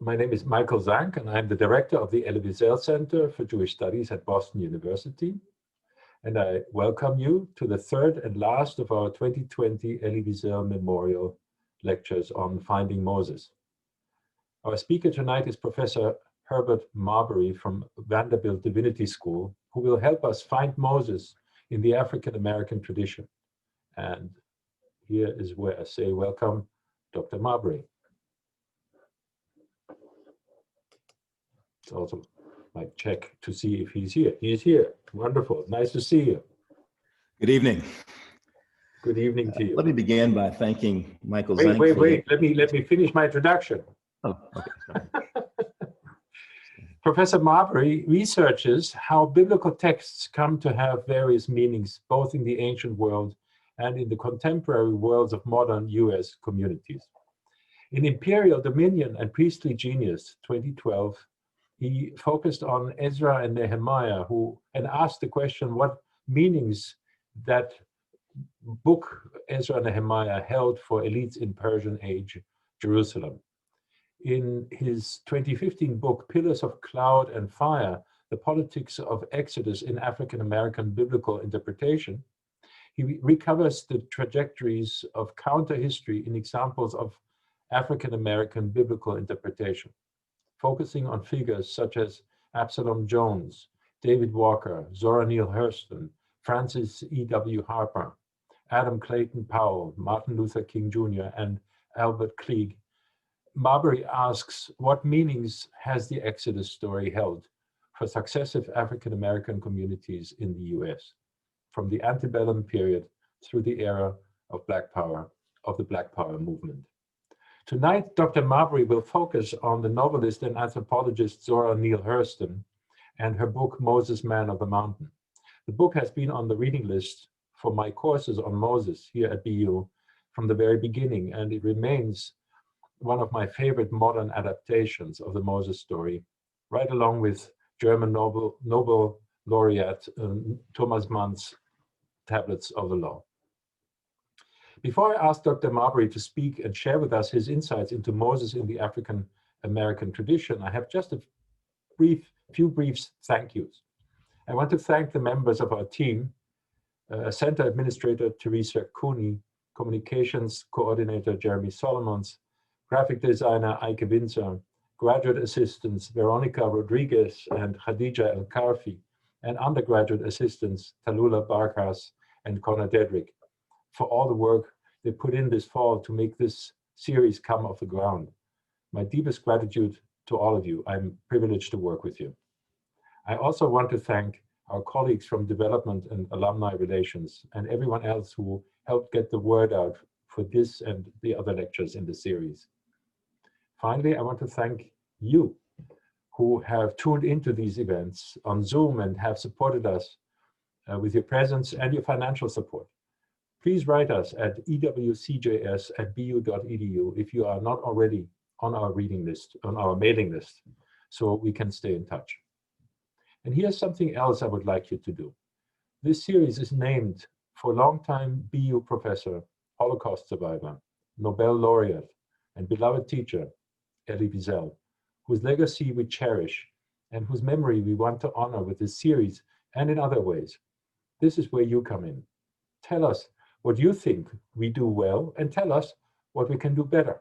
My name is Michael Zank, and I'm the director of the Elie Wiesel Center for Jewish Studies at Boston University. And I welcome you to the third and last of our 2020 Elie Wiesel Memorial Lectures on Finding Moses. Our speaker tonight is Professor Herbert Marbury from Vanderbilt Divinity School, who will help us find Moses in the African-American tradition. And here is where I say welcome, Dr. Marbury. It's also my check to see if he's here. He's here. Wonderful. Nice to see you. Good evening. Good evening to you. Let me begin by thanking Michael Wait, Zank. wait. Let me finish my introduction. Oh, okay. Sorry. Professor Marbury researches how biblical texts come to have various meanings, both in the ancient world and in the contemporary worlds of modern US communities. In Imperial Dominion and Priestly Genius, 2012, he focused on Ezra and Nehemiah, and asked the question what meanings that book, Ezra and Nehemiah, held for elites in Persian age Jerusalem. In his 2015 book, Pillars of Cloud and Fire, The Politics of Exodus in African American Biblical Interpretation, he recovers the trajectories of counter-history in examples of African American biblical interpretation, focusing on figures such as Absalom Jones, David Walker, Zora Neale Hurston, Francis E.W. Harper, Adam Clayton Powell, Martin Luther King Jr., and Albert Klieg. Marbury asks, what meanings has the Exodus story held for successive African American communities in the US, from the antebellum period through the era of Black Power, of the Black Power movement? Tonight, Dr. Marbury will focus on the novelist and anthropologist Zora Neale Hurston and her book, Moses, Man of the Mountain. The book has been on the reading list for my courses on Moses here at BU from the very beginning, and it remains one of my favorite modern adaptations of the Moses story, right along with German Nobel laureate Thomas Mann's Tablets of the Law. Before I ask Dr. Marbury to speak and share with us his insights into Moses in the African American tradition, I have just a few brief thank yous. I want to thank the members of our team, Center Administrator Teresa Cooney, Communications Coordinator Jeremy Solomons, Graphic Designer Eike Winzer, Graduate Assistants Veronica Rodriguez and Khadija El Karfi, and Undergraduate Assistants Talula Barkas and Connor Dedrick, for all the work they put in this fall to make this series come off the ground. My deepest gratitude to all of you. I'm privileged to work with you. I also want to thank our colleagues from Development and Alumni Relations and everyone else who helped get the word out for this and the other lectures in the series. Finally, I want to thank you who have tuned into these events on Zoom and have supported us with your presence and your financial support. Please write us at ewcjs@bu.edu if you are not already on our reading list, on our mailing list, so we can stay in touch. And here's something else I would like you to do. This series is named for longtime BU professor, Holocaust survivor, Nobel laureate, and beloved teacher, Elie Wiesel, whose legacy we cherish and whose memory we want to honor with this series and in other ways. This is where you come in. Tell us what you think we do well, and tell us what we can do better.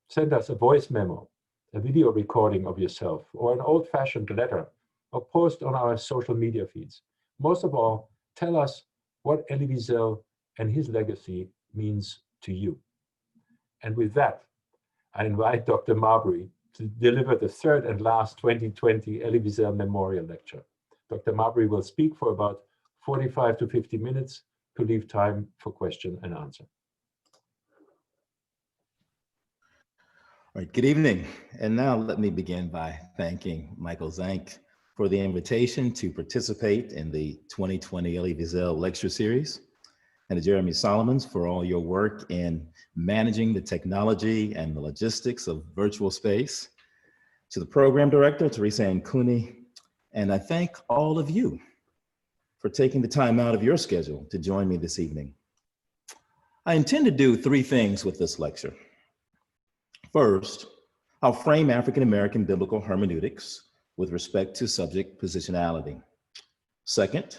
Send us a voice memo, a video recording of yourself, or an old-fashioned letter, or post on our social media feeds. Most of all, tell us what Elie Wiesel and his legacy means to you. And with that, I invite Dr. Marbury to deliver the third and last 2020 Elie Wiesel Memorial Lecture. Dr. Marbury will speak for about 45 to 50 minutes, to leave time for question and answer. All right, good evening. And now let me begin by thanking Michael Zank for the invitation to participate in the 2020 Elie Wiesel Lecture Series, and to Jeremy Solomons for all your work in managing the technology and the logistics of virtual space, to the program director, Teresa Ann Cooney, and I thank all of you for taking the time out of your schedule to join me this evening. I intend to do three things with this lecture. First, I'll frame African-American biblical hermeneutics with respect to subject positionality. Second,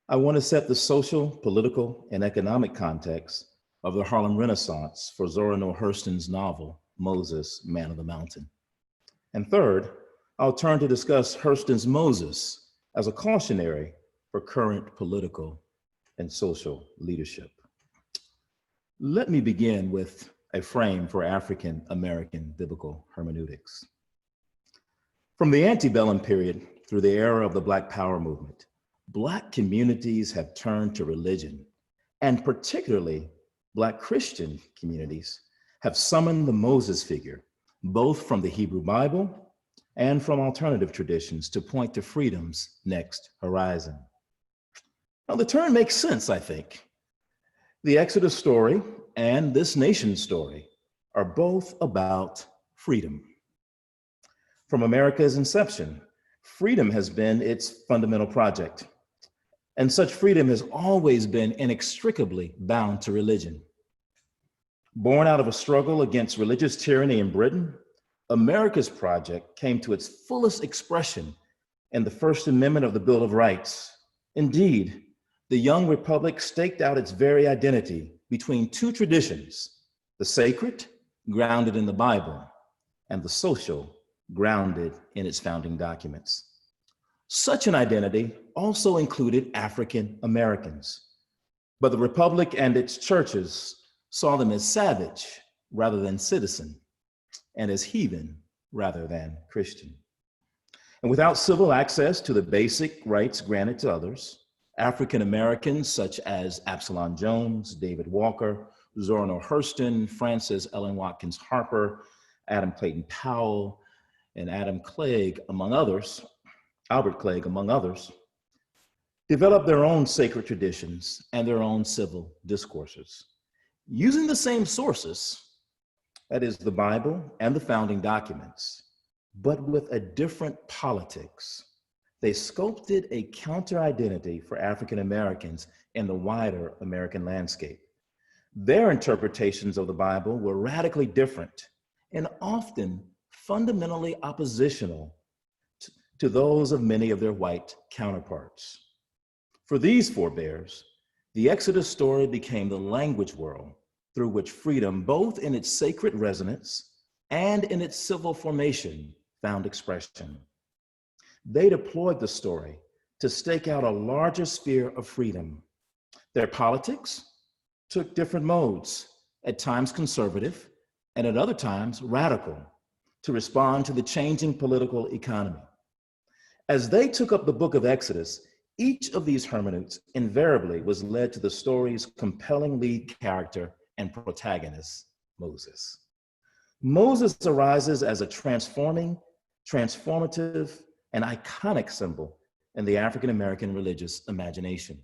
I want to set the social, political, and economic context of the Harlem Renaissance for Zora Neale Hurston's novel, Moses, Man of the Mountain. And third, I'll turn to discuss Hurston's Moses as a cautionary for current political and social leadership. Let me begin with a frame for African-American biblical hermeneutics. From the antebellum period through the era of the Black Power movement, Black communities have turned to religion, and particularly Black Christian communities have summoned the Moses figure, both from the Hebrew Bible and from alternative traditions, to point to freedom's next horizon. Now, the turn makes sense, I think. The Exodus story and this nation's story are both about freedom. From America's inception, freedom has been its fundamental project, and such freedom has always been inextricably bound to religion. Born out of a struggle against religious tyranny in Britain, America's project came to its fullest expression in the First Amendment of the Bill of Rights. Indeed, the young republic staked out its very identity between two traditions, the sacred, grounded in the Bible, and the social, grounded in its founding documents. Such an identity also included African Americans, but the republic and its churches saw them as savage rather than citizen, and as heathen rather than Christian. And without civil access to the basic rights granted to others, African Americans such as Absalom Jones, David Walker, Zora Neale Hurston, Frances Ellen Watkins Harper, Adam Clayton Powell, and Albert Clegg, among others, developed their own sacred traditions and their own civil discourses. Using the same sources, that is the Bible and the founding documents, but with a different politics, they sculpted a counter-identity for African Americans in the wider American landscape. Their interpretations of the Bible were radically different and often fundamentally oppositional to those of many of their white counterparts. For these forebears, the Exodus story became the language world through which freedom, both in its sacred resonance and in its civil formation, found expression. They deployed the story to stake out a larger sphere of freedom. Their politics took different modes, at times conservative, and at other times radical, to respond to the changing political economy. As they took up the book of Exodus, each of these hermeneutes invariably was led to the story's compelling lead character and protagonist, Moses. Moses arises as a transformative, and iconic symbol in the African American religious imagination.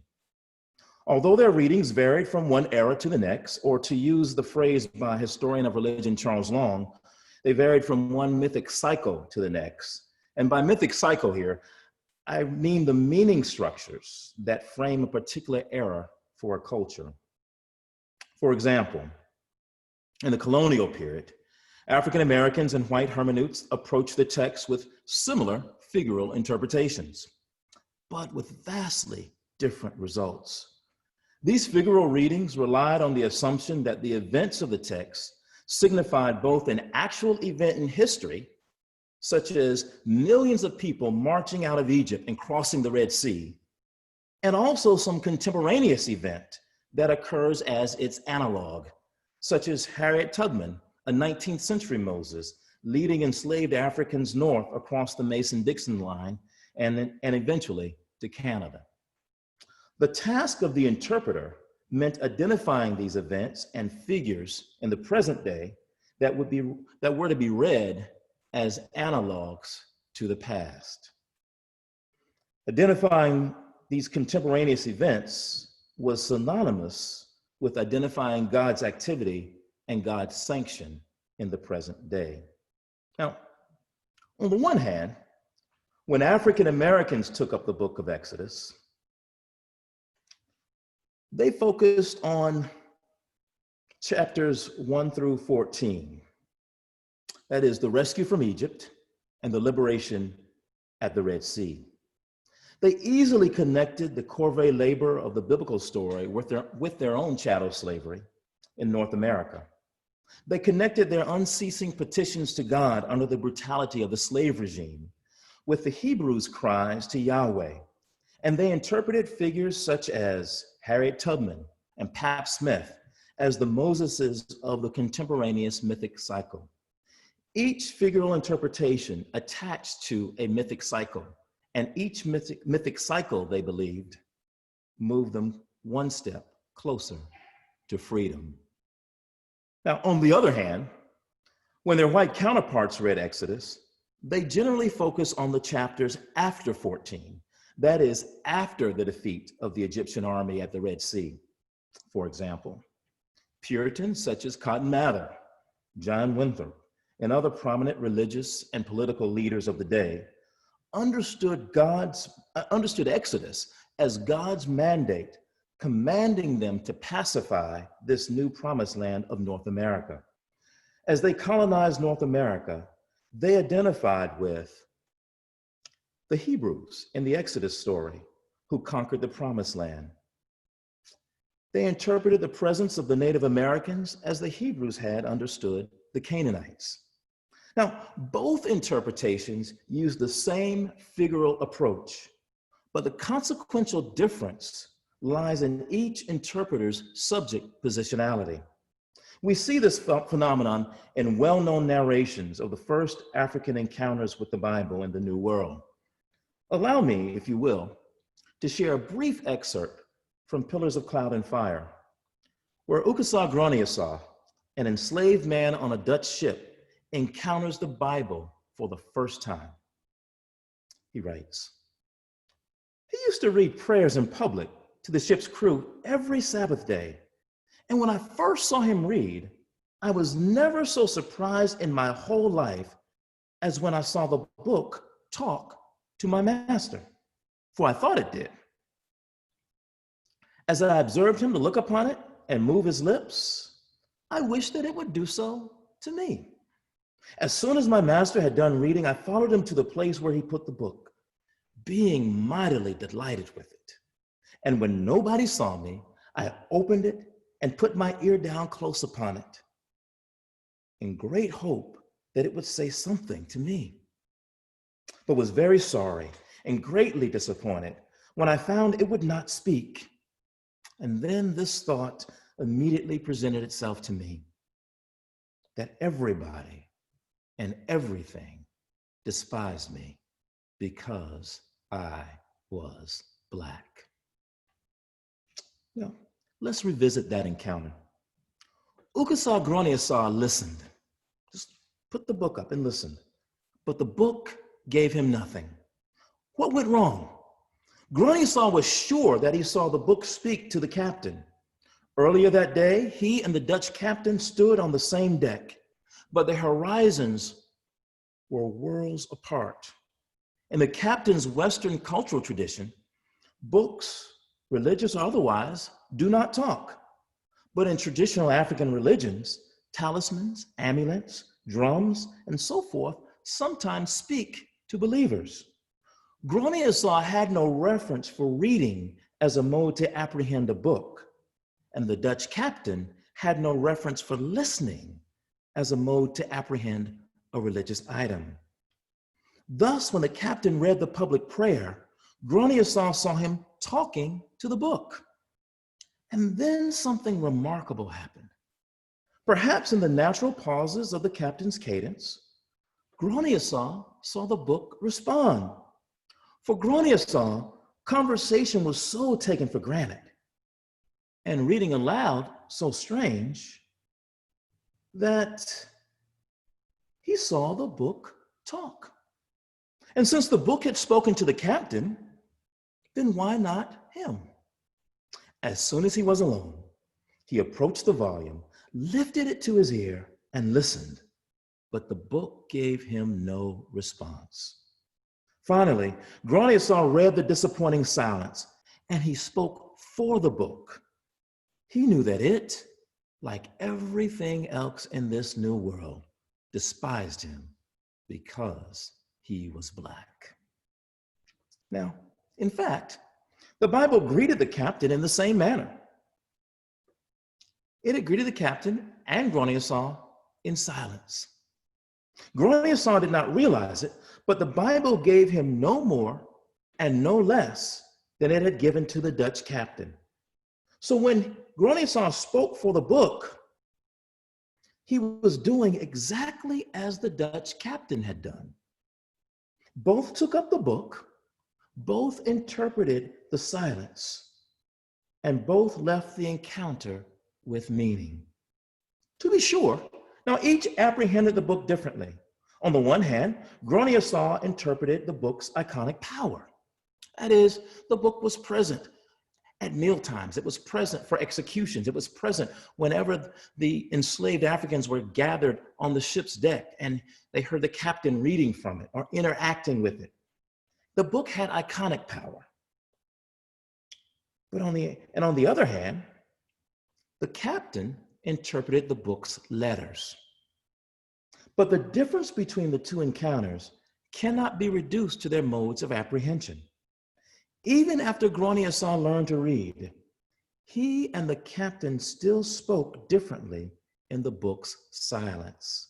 Although their readings varied from one era to the next, or to use the phrase by historian of religion Charles Long, they varied from one mythic cycle to the next. And by mythic cycle here, I mean the meaning structures that frame a particular era for a culture. For example, in the colonial period, African Americans and white hermeneutes approached the text with similar figural interpretations, but with vastly different results. These figural readings relied on the assumption that the events of the text signified both an actual event in history, such as millions of people marching out of Egypt and crossing the Red Sea, and also some contemporaneous event that occurs as its analog, such as Harriet Tubman, a 19th century Moses, leading enslaved Africans north across the Mason-Dixon line and eventually to Canada. The task of the interpreter meant identifying these events and figures in the present day that were to be read as analogs to the past. Identifying these contemporaneous events was synonymous with identifying God's activity and God's sanction in the present day. Now, on the one hand, when African Americans took up the book of Exodus, they focused on chapters 1 through 14. That is the rescue from Egypt and the liberation at the Red Sea. They easily connected the corvée labor of the biblical story with their own chattel slavery in North America. They connected their unceasing petitions to God under the brutality of the slave regime with the Hebrews' cries to Yahweh. And they interpreted figures such as Harriet Tubman and Pap Smith as the Moseses of the contemporaneous mythic cycle. Each figural interpretation attached to a mythic cycle, and each mythic cycle, they believed, moved them one step closer to freedom. Now, on the other hand, when their white counterparts read Exodus, they generally focus on the chapters after 14, that is, after the defeat of the Egyptian army at the Red Sea. For example, Puritans such as Cotton Mather, John Winthrop, and other prominent religious and political leaders of the day understood Exodus as God's mandate, commanding them to pacify this new promised land of North America. As they colonized North America, they identified with the Hebrews in the Exodus story who conquered the promised land. They interpreted the presence of the Native Americans as the Hebrews had understood the Canaanites. Now, both interpretations use the same figural approach, but the consequential difference lies in each interpreter's subject positionality. We see this phenomenon in well-known narrations of the first African encounters with the Bible in the New World. Allow me, if you will, to share a brief excerpt from Pillars of Cloud and Fire, where Ukasa Groniasa, an enslaved man on a Dutch ship, encounters the Bible for the first time. He writes, "He used to read prayers in public to the ship's crew every Sabbath day. And when I first saw him read, I was never so surprised in my whole life as when I saw the book talk to my master, for I thought it did. As I observed him to look upon it and move his lips, I wished that it would do so to me. As soon as my master had done reading, I followed him to the place where he put the book, being mightily delighted with it. And when nobody saw me, I opened it and put my ear down close upon it, in great hope that it would say something to me, but was very sorry and greatly disappointed when I found it would not speak. And then this thought immediately presented itself to me, that everybody and everything despised me because I was Black." Now, let's revisit that encounter. Ukasa Groniasa listened. Just put the book up and listened. But the book gave him nothing. What went wrong? Groniasa was sure that he saw the book speak to the captain. Earlier that day, he and the Dutch captain stood on the same deck, but their horizons were worlds apart. In the captain's Western cultural tradition, books, religious or otherwise, do not talk. But in traditional African religions, talismans, amulets, drums, and so forth sometimes speak to believers. Groniasa had no reference for reading as a mode to apprehend a book, and the Dutch captain had no reference for listening as a mode to apprehend a religious item. Thus, when the captain read the public prayer, Groniasa saw him talking to the book. And then something remarkable happened. Perhaps in the natural pauses of the captain's cadence, Groniasa saw the book respond. For Groniasa, conversation was so taken for granted, and reading aloud so strange, that he saw the book talk. And since the book had spoken to the captain, then why not him? As soon as he was alone, he approached the volume, lifted it to his ear, and listened, but the book gave him no response. Finally, Groniasa read the disappointing silence, and he spoke for the book. He knew that it, like everything else in this new world, despised him because he was Black. Now, in fact, the Bible greeted the captain in the same manner. It had greeted the captain and Gronier in silence. Gronier did not realize it, but the Bible gave him no more and no less than it had given to the Dutch captain. So when Gronier spoke for the book, he was doing exactly as the Dutch captain had done. Both took up the book, both interpreted the silence, and both left the encounter with meaning. To be sure, now each apprehended the book differently. On the one hand, Gronier interpreted the book's iconic power. That is, the book was present at mealtimes. It was present for executions. It was present whenever the enslaved Africans were gathered on the ship's deck and they heard the captain reading from it or interacting with it. The book had iconic power. But on the other hand, the captain interpreted the book's letters. But the difference between the two encounters cannot be reduced to their modes of apprehension. Even after Gronier learned to read, he and the captain still spoke differently in the book's silence.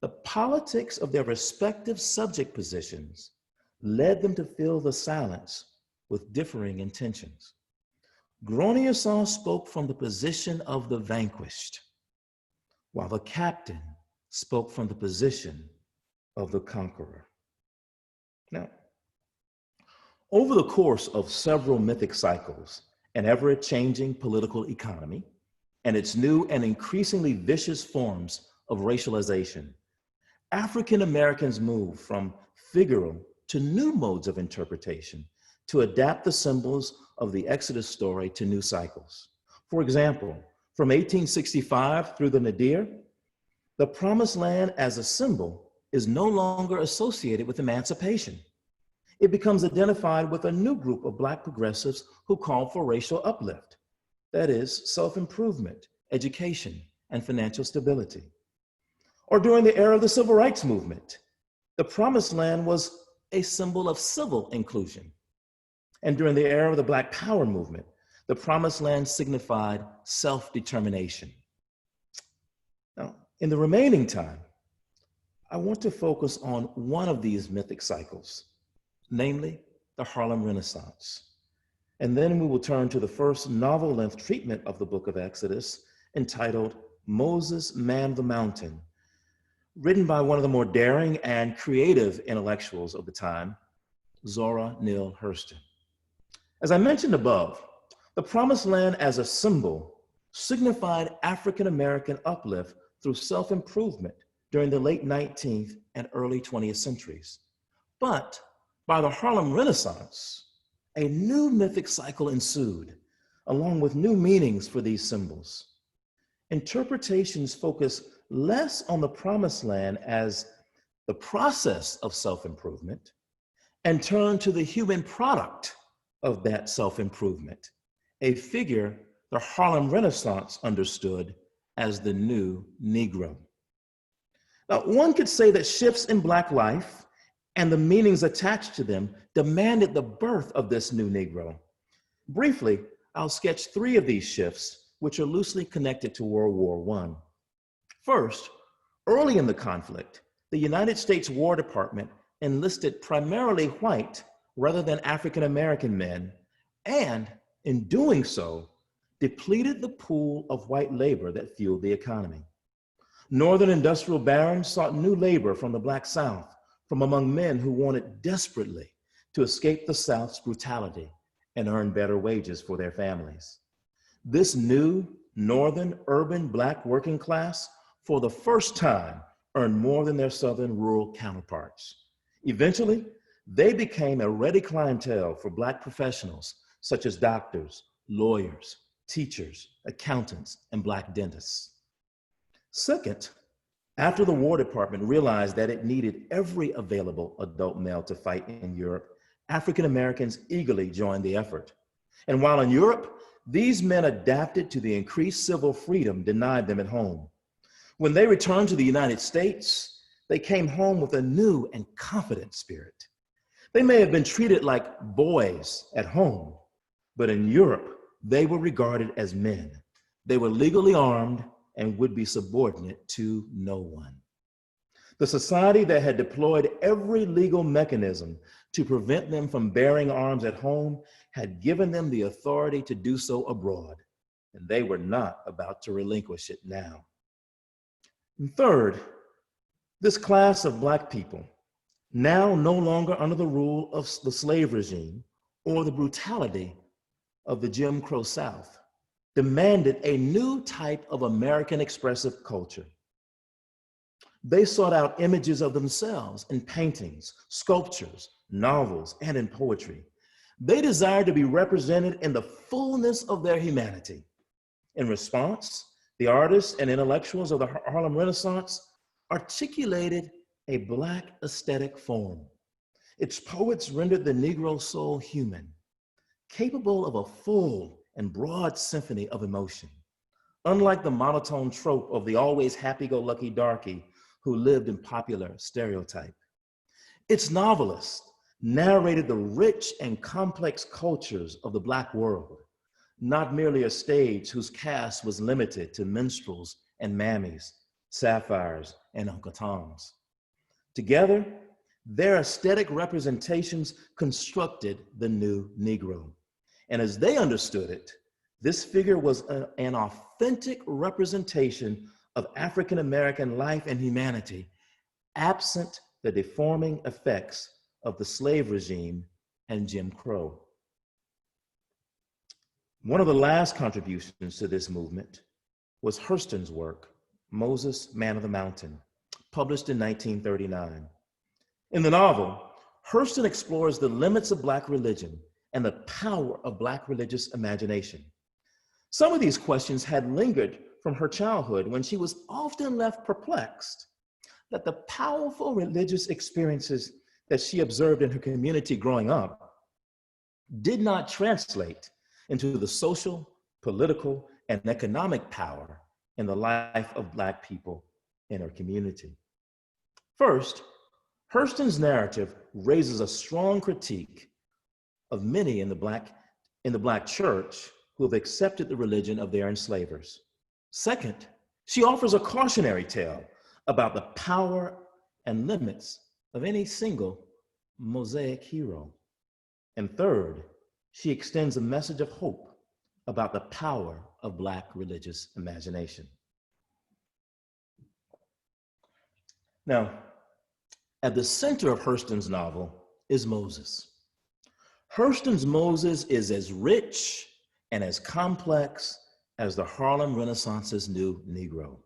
The politics of their respective subject positions led them to fill the silence with differing intentions. Gronier spoke from the position of the vanquished, while the captain spoke from the position of the conqueror. Now, over the course of several mythic cycles, an ever-changing political economy, and its new and increasingly vicious forms of racialization, African Americans moved from figural to new modes of interpretation to adapt the symbols of the Exodus story to new cycles. For example, from 1865 through the Nadir, the Promised Land as a symbol is no longer associated with emancipation. It becomes identified with a new group of Black progressives who call for racial uplift, that is, self-improvement, education, and financial stability. Or during the era of the Civil Rights Movement, the Promised Land was a symbol of civil inclusion. And during the era of the Black Power movement, the Promised Land signified self-determination. Now, in the remaining time, I want to focus on one of these mythic cycles, namely the Harlem Renaissance. And then we will turn to the first novel-length treatment of the book of Exodus, entitled Moses Man the Mountain, written by one of the more daring and creative intellectuals of the time, Zora Neale Hurston. As I mentioned above, the Promised Land as a symbol signified African-American uplift through self-improvement during the late 19th and early 20th centuries. But by the Harlem Renaissance, a new mythic cycle ensued, along with new meanings for these symbols. Interpretations focus less on the Promised Land as the process of self-improvement and turn to the human product of that self-improvement, a figure the Harlem Renaissance understood as the new Negro. Now, one could say that shifts in Black life and the meanings attached to them demanded the birth of this new Negro. Briefly, I'll sketch three of these shifts, which are loosely connected to World War I. First, early in the conflict, the United States War Department enlisted primarily white rather than African-American men, and in doing so, depleted the pool of white labor that fueled the economy. Northern industrial barons sought new labor from the Black South, from among men who wanted desperately to escape the South's brutality and earn better wages for their families. This new Northern urban Black working class, for the first time, earned more than their Southern rural counterparts. Eventually, they became a ready clientele for Black professionals such as doctors, lawyers, teachers, accountants, and Black dentists. Second, after the War Department realized that it needed every available adult male to fight in Europe, African Americans eagerly joined the effort. And while in Europe, these men adapted to the increased civil freedom denied them at home. When they returned to the United States, they came home with a new and confident spirit. They may have been treated like boys at home, but in Europe, they were regarded as men. They were legally armed and would be subordinate to no one. The society that had deployed every legal mechanism to prevent them from bearing arms at home had given them the authority to do so abroad, and they were not about to relinquish it now. And third, this class of Black people, now no longer under the rule of the slave regime or the brutality of the Jim Crow South, demanded a new type of American expressive culture. They sought out images of themselves in paintings, sculptures, novels, and in poetry. They desired to be represented in the fullness of their humanity. In response, the artists and intellectuals of the Harlem Renaissance articulated a Black aesthetic form. Its poets rendered the Negro soul human, capable of a full and broad symphony of emotion, unlike the monotone trope of the always happy-go-lucky darky who lived in popular stereotype. Its novelists narrated the rich and complex cultures of the Black world, not merely a stage whose cast was limited to minstrels and mammies, sapphires and Uncle Toms. Together, their aesthetic representations constructed the new Negro. And as they understood it, this figure was an authentic representation of African-American life and humanity, absent the deforming effects of the slave regime and Jim Crow. One of the last contributions to this movement was Hurston's work, Moses, Man of the Mountain, published in 1939. In the novel, Hurston explores the limits of Black religion and the power of Black religious imagination. Some of these questions had lingered from her childhood when she was often left perplexed that the powerful religious experiences that she observed in her community growing up did not translate into the social, political, and economic power in the life of Black people in her community. First, Hurston's narrative raises a strong critique of many in the Black church who have accepted the religion of their enslavers. Second, she offers a cautionary tale about the power and limits of any single Mosaic hero. And third, she extends a message of hope about the power of Black religious imagination. Now, at the center of Hurston's novel is Moses. Hurston's Moses is as rich and as complex as the Harlem Renaissance's new Negro.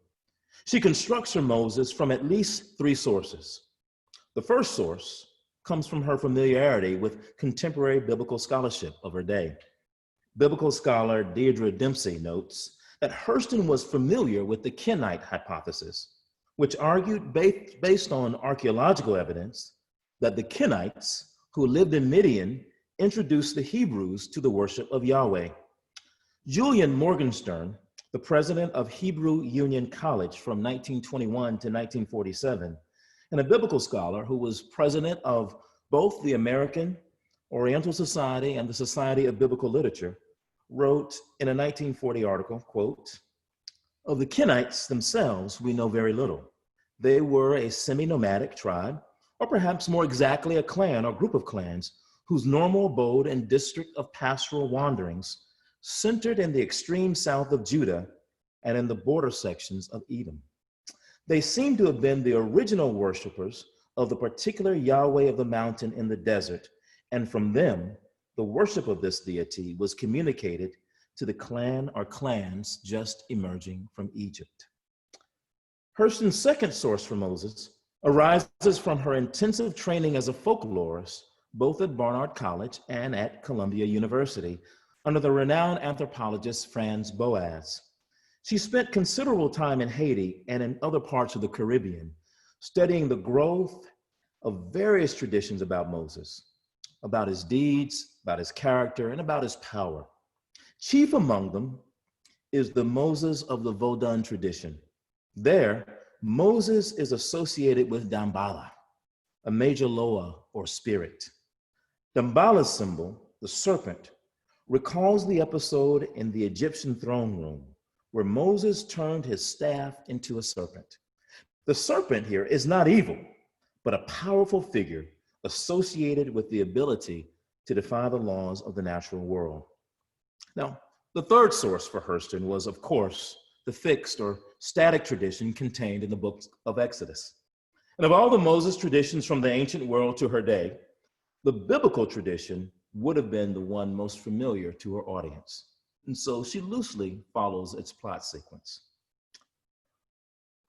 She constructs her Moses from at least three sources. The first source comes from her familiarity with contemporary biblical scholarship of her day. Biblical scholar Deirdre Dempsey notes that Hurston was familiar with the Kenite hypothesis, which argued based on archaeological evidence that the Kenites who lived in Midian introduced the Hebrews to the worship of Yahweh. Julian Morgenstern, the president of Hebrew Union College from 1921 to 1947, and a biblical scholar who was president of both the American Oriental Society and the Society of Biblical Literature, wrote in a 1940 article, quote, "Of the Kenites themselves, we know very little. They were a semi-nomadic tribe, or perhaps more exactly a clan or group of clans whose normal abode and district of pastoral wanderings centered in the extreme south of Judah and in the border sections of Edom. They seem to have been the original worshipers of the particular Yahweh of the mountain in the desert, and from them, the worship of this deity was communicated to the clan or clans just emerging from Egypt." Hurston's second source for Moses arises from her intensive training as a folklorist, both at Barnard College and at Columbia University, under the renowned anthropologist Franz Boas. She spent considerable time in Haiti and in other parts of the Caribbean, studying the growth of various traditions about Moses, about his deeds, about his character, and about his power. Chief among them is the Moses of the Vodun tradition, There, Moses is associated with Damballa, a major loa or spirit. Damballa's symbol, the serpent, recalls the episode in the Egyptian throne room where Moses turned his staff into a serpent. The serpent here is not evil, but a powerful figure associated with the ability to defy the laws of the natural world. Now, the third source for Hurston was, of course, the fixed or static tradition contained in the book of Exodus. And of all the Moses traditions from the ancient world to her day, the biblical tradition would have been the one most familiar to her audience. And so she loosely follows its plot sequence.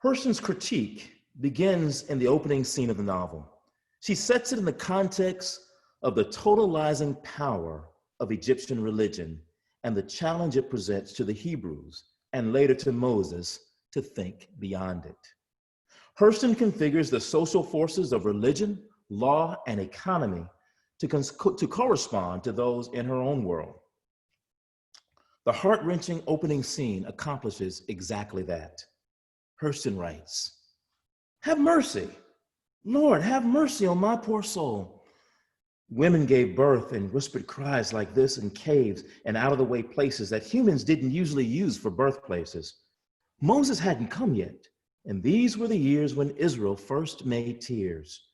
Hurston's critique begins in the opening scene of the novel. She sets it in the context of the totalizing power of Egyptian religion and the challenge it presents to the Hebrews and later to Moses to think beyond it. Hurston configures the social forces of religion, law, and economy to correspond to those in her own world. The heart-wrenching opening scene accomplishes exactly that. Hurston writes, "Have mercy, Lord, have mercy on my poor soul." Women gave birth in whispered cries like this in caves and out-of-the-way places that humans didn't usually use for birthplaces. Moses hadn't come yet, and these were the years when Israel first made tears.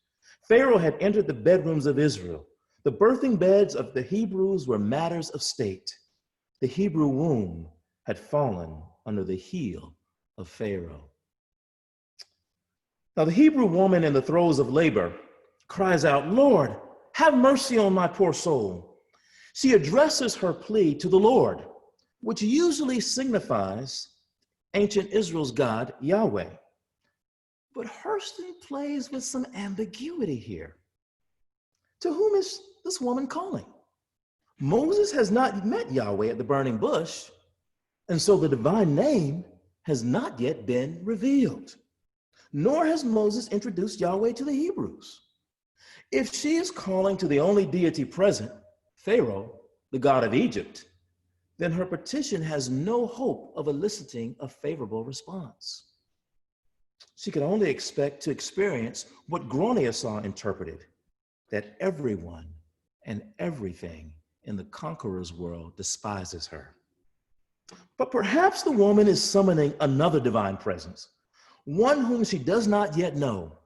Pharaoh had entered the bedrooms of Israel. The birthing beds of the Hebrews were matters of state. The Hebrew womb had fallen under the heel of Pharaoh. Now, the Hebrew woman in the throes of labor cries out, "Lord, have mercy on my poor soul." She addresses her plea to the Lord, which usually signifies ancient Israel's God, Yahweh. But Hurston plays with some ambiguity here. To whom is this woman calling? Moses has not met Yahweh at the burning bush, and so the divine name has not yet been revealed, nor has Moses introduced Yahweh to the Hebrews. If she is calling to the only deity present, Pharaoh, the god of Egypt, then her petition has no hope of eliciting a favorable response. She can only expect to experience what Gronia saw interpreted, that everyone and everything in the conqueror's world despises her. But perhaps the woman is summoning another divine presence, one whom she does not yet know,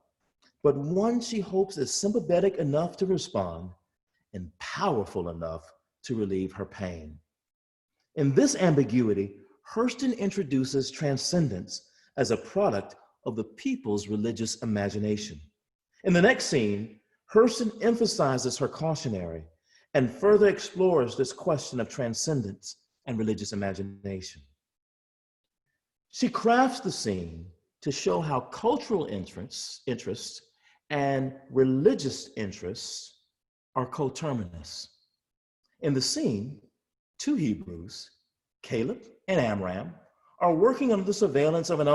but one she hopes is sympathetic enough to respond and powerful enough to relieve her pain. In this ambiguity, Hurston introduces transcendence as a product of the people's religious imagination. In the next scene, Hurston emphasizes her cautionary and further explores this question of transcendence and religious imagination. She crafts the scene to show how cultural interests and religious interests are coterminous. In the scene, two Hebrews, Caleb and Amram, are working under the surveillance of an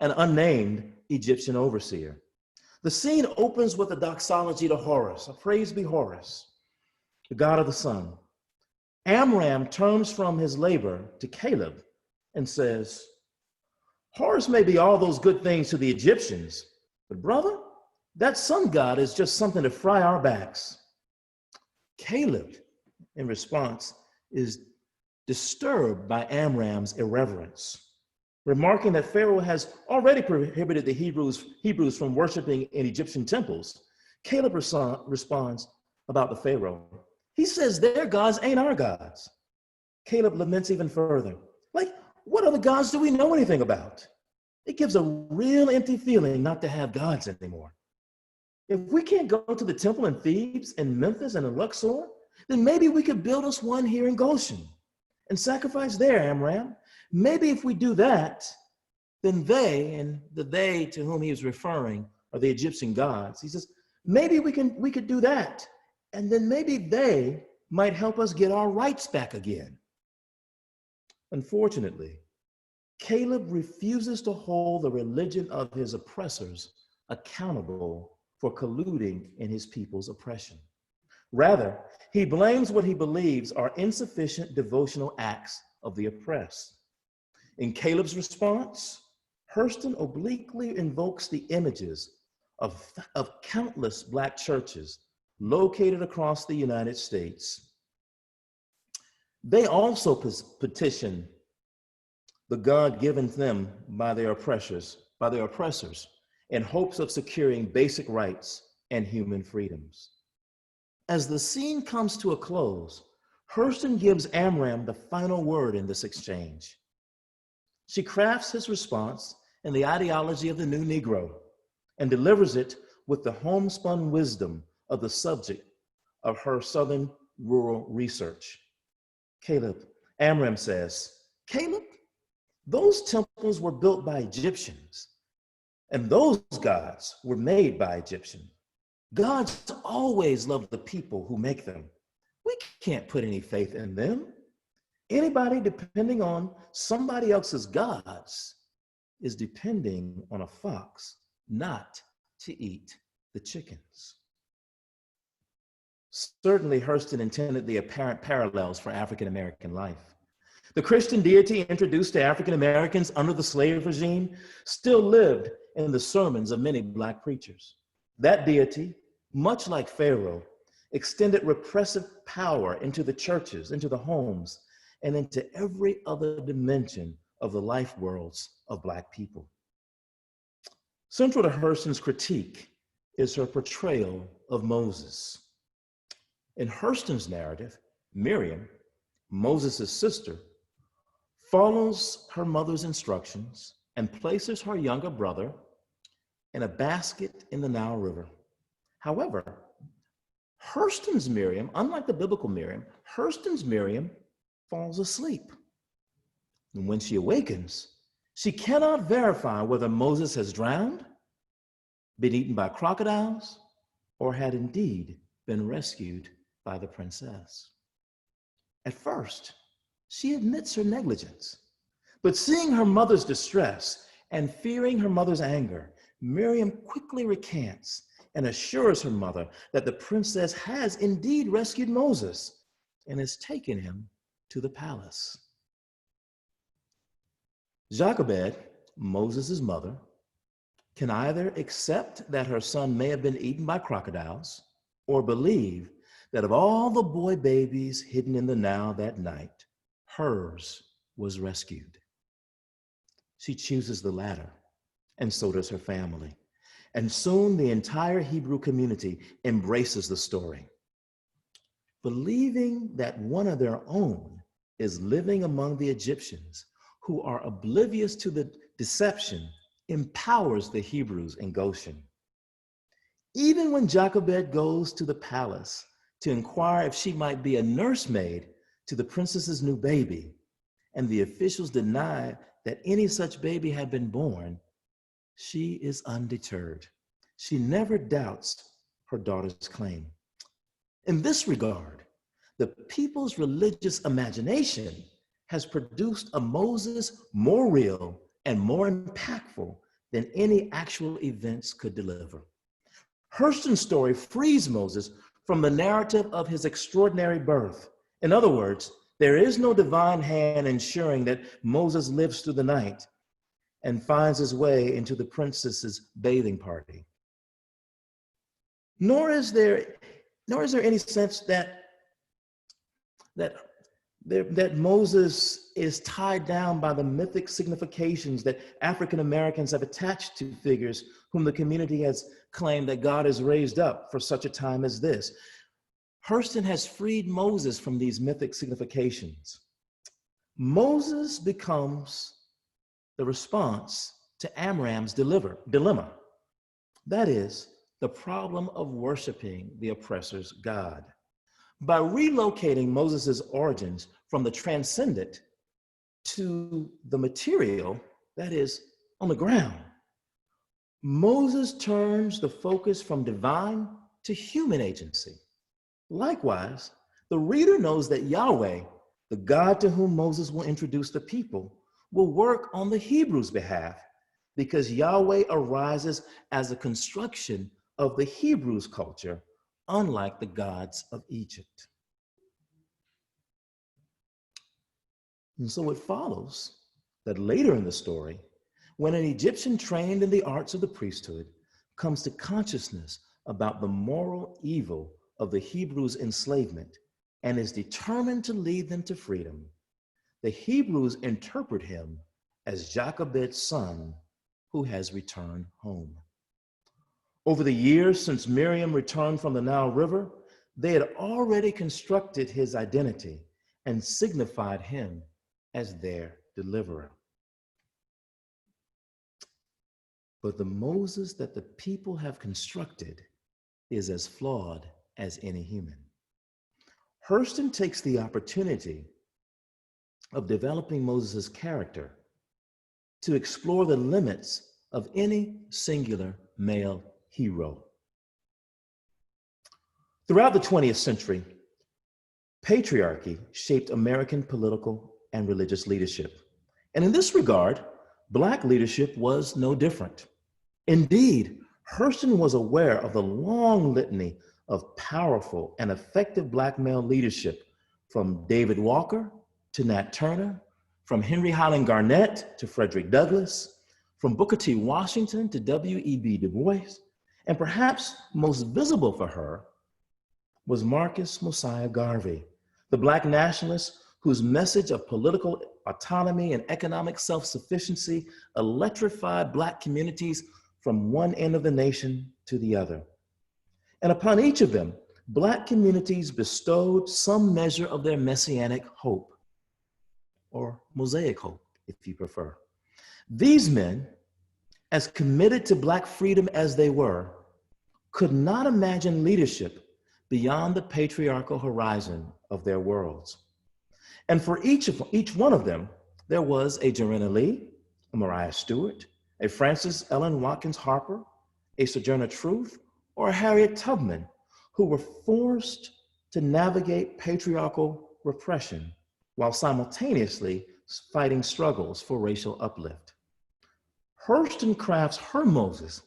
unnamed Egyptian overseer. The scene opens with a doxology to Horus, a praise be Horus, the god of the sun. Amram turns from his labor to Caleb and says, "Horus may be all those good things to the Egyptians, but brother, that sun god is just something to fry our backs." Caleb, in response, is disturbed by Amram's irreverence, remarking that Pharaoh has already prohibited the Hebrews from worshiping in Egyptian temples. Caleb responds about the Pharaoh. He says their gods ain't our gods. Caleb laments even further. Like, what other gods do we know anything about? It gives a real empty feeling not to have gods anymore. If we can't go to the temple in Thebes and Memphis and in Luxor, then maybe we could build us one here in Goshen and sacrifice there, Amram. Maybe if we do that, then they, and the they to whom he is referring are the Egyptian gods. He says, maybe we could do that. And then maybe they might help us get our rights back again. Unfortunately, Caleb refuses to hold the religion of his oppressors accountable for colluding in his people's oppression. Rather, he blames what he believes are insufficient devotional acts of the oppressed. In Caleb's response, Hurston obliquely invokes the images of countless Black churches located across the United States. They also petition the God given them by their oppressors, in hopes of securing basic rights and human freedoms. As the scene comes to a close, Hurston gives Amram the final word in this exchange. She crafts his response in the ideology of the new Negro and delivers it with the homespun wisdom of the subject of her Southern rural research. Amram says, Caleb, those temples were built by Egyptians, and those gods were made by Egyptians. Gods always love the people who make them. We can't put any faith in them. Anybody depending on somebody else's gods is depending on a fox not to eat the chickens. Certainly, Hurston intended the apparent parallels for African American life. The Christian deity introduced to African Americans under the slave regime still lived in the sermons of many Black preachers. That deity, much like Pharaoh, extended repressive power into the churches, into the homes, and into every other dimension of the life worlds of Black people. Central to Hurston's critique is her portrayal of Moses. In Hurston's narrative, Miriam, Moses' sister, follows her mother's instructions and places her younger brother in a basket in the Nile River. However, Hurston's Miriam, unlike the biblical Miriam, Hurston's Miriam falls asleep. And when she awakens, she cannot verify whether Moses has drowned, been eaten by crocodiles, or had indeed been rescued by the princess. At first, she admits her negligence, but seeing her mother's distress and fearing her mother's anger, Miriam quickly recants and assures her mother that the princess has indeed rescued Moses and has taken him to the palace. Jochebed, Moses' mother, can either accept that her son may have been eaten by crocodiles or believe that of all the boy babies hidden in the Nile that night, hers was rescued. She chooses the latter, and so does her family. And soon the entire Hebrew community embraces the story. Believing that one of their own is living among the Egyptians who are oblivious to the deception empowers the Hebrews in Goshen. Even when Jochebed goes to the palace to inquire if she might be a nursemaid to the princess's new baby, and the officials deny that any such baby had been born, she is undeterred. She never doubts her daughter's claim. In this regard, the people's religious imagination has produced a Moses more real and more impactful than any actual events could deliver. Hurston's story frees Moses from the narrative of his extraordinary birth. In other words, there is no divine hand ensuring that Moses lives through the night and finds his way into the princess's bathing party. Nor is there any sense that Moses is tied down by the mythic significations that African Americans have attached to figures whom the community has claimed that God has raised up for such a time as this. Hurston has freed Moses from these mythic significations. Moses becomes the response to Amram's dilemma. That is, the problem of worshiping the oppressor's God. By relocating Moses' origins from the transcendent to the material, that is, on the ground, Moses turns the focus from divine to human agency. Likewise, the reader knows that Yahweh, the God to whom Moses will introduce the people, will work on the Hebrews' behalf because Yahweh arises as a construction of the Hebrews' culture, unlike the gods of Egypt. And so it follows that later in the story, When an Egyptian trained in the arts of the priesthood comes to consciousness about the moral evil of the Hebrews' enslavement and is determined to lead them to freedom, the Hebrews interpret him as Jochebed's son who has returned home. Over the years since Miriam returned from the Nile River, they had already constructed his identity and signified him as their deliverer. But the Moses that the people have constructed is as flawed as any human. Hurston takes the opportunity of developing Moses' character to explore the limits of any singular male hero. Throughout the 20th century, patriarchy shaped American political and religious leadership. And in this regard, Black leadership was no different. Indeed, Hurston was aware of the long litany of powerful and effective Black male leadership, from David Walker to Nat Turner, from Henry Highland Garnett to Frederick Douglass, from Booker T. Washington to W.E.B. Du Bois, and perhaps most visible for her was Marcus Mosiah Garvey, the Black nationalist whose message of political autonomy and economic self-sufficiency electrified Black communities from one end of the nation to the other. And upon each of them, Black communities bestowed some measure of their messianic hope, or Mosaic hope, if you prefer. These men, as committed to Black freedom as they were, could not imagine leadership beyond the patriarchal horizon of their worlds. And for each one of them, there was a Joanna Lee, a Mariah Stewart, a Frances Ellen Watkins Harper, a Sojourner Truth, or a Harriet Tubman, who were forced to navigate patriarchal repression while simultaneously fighting struggles for racial uplift. Hurston crafts her Moses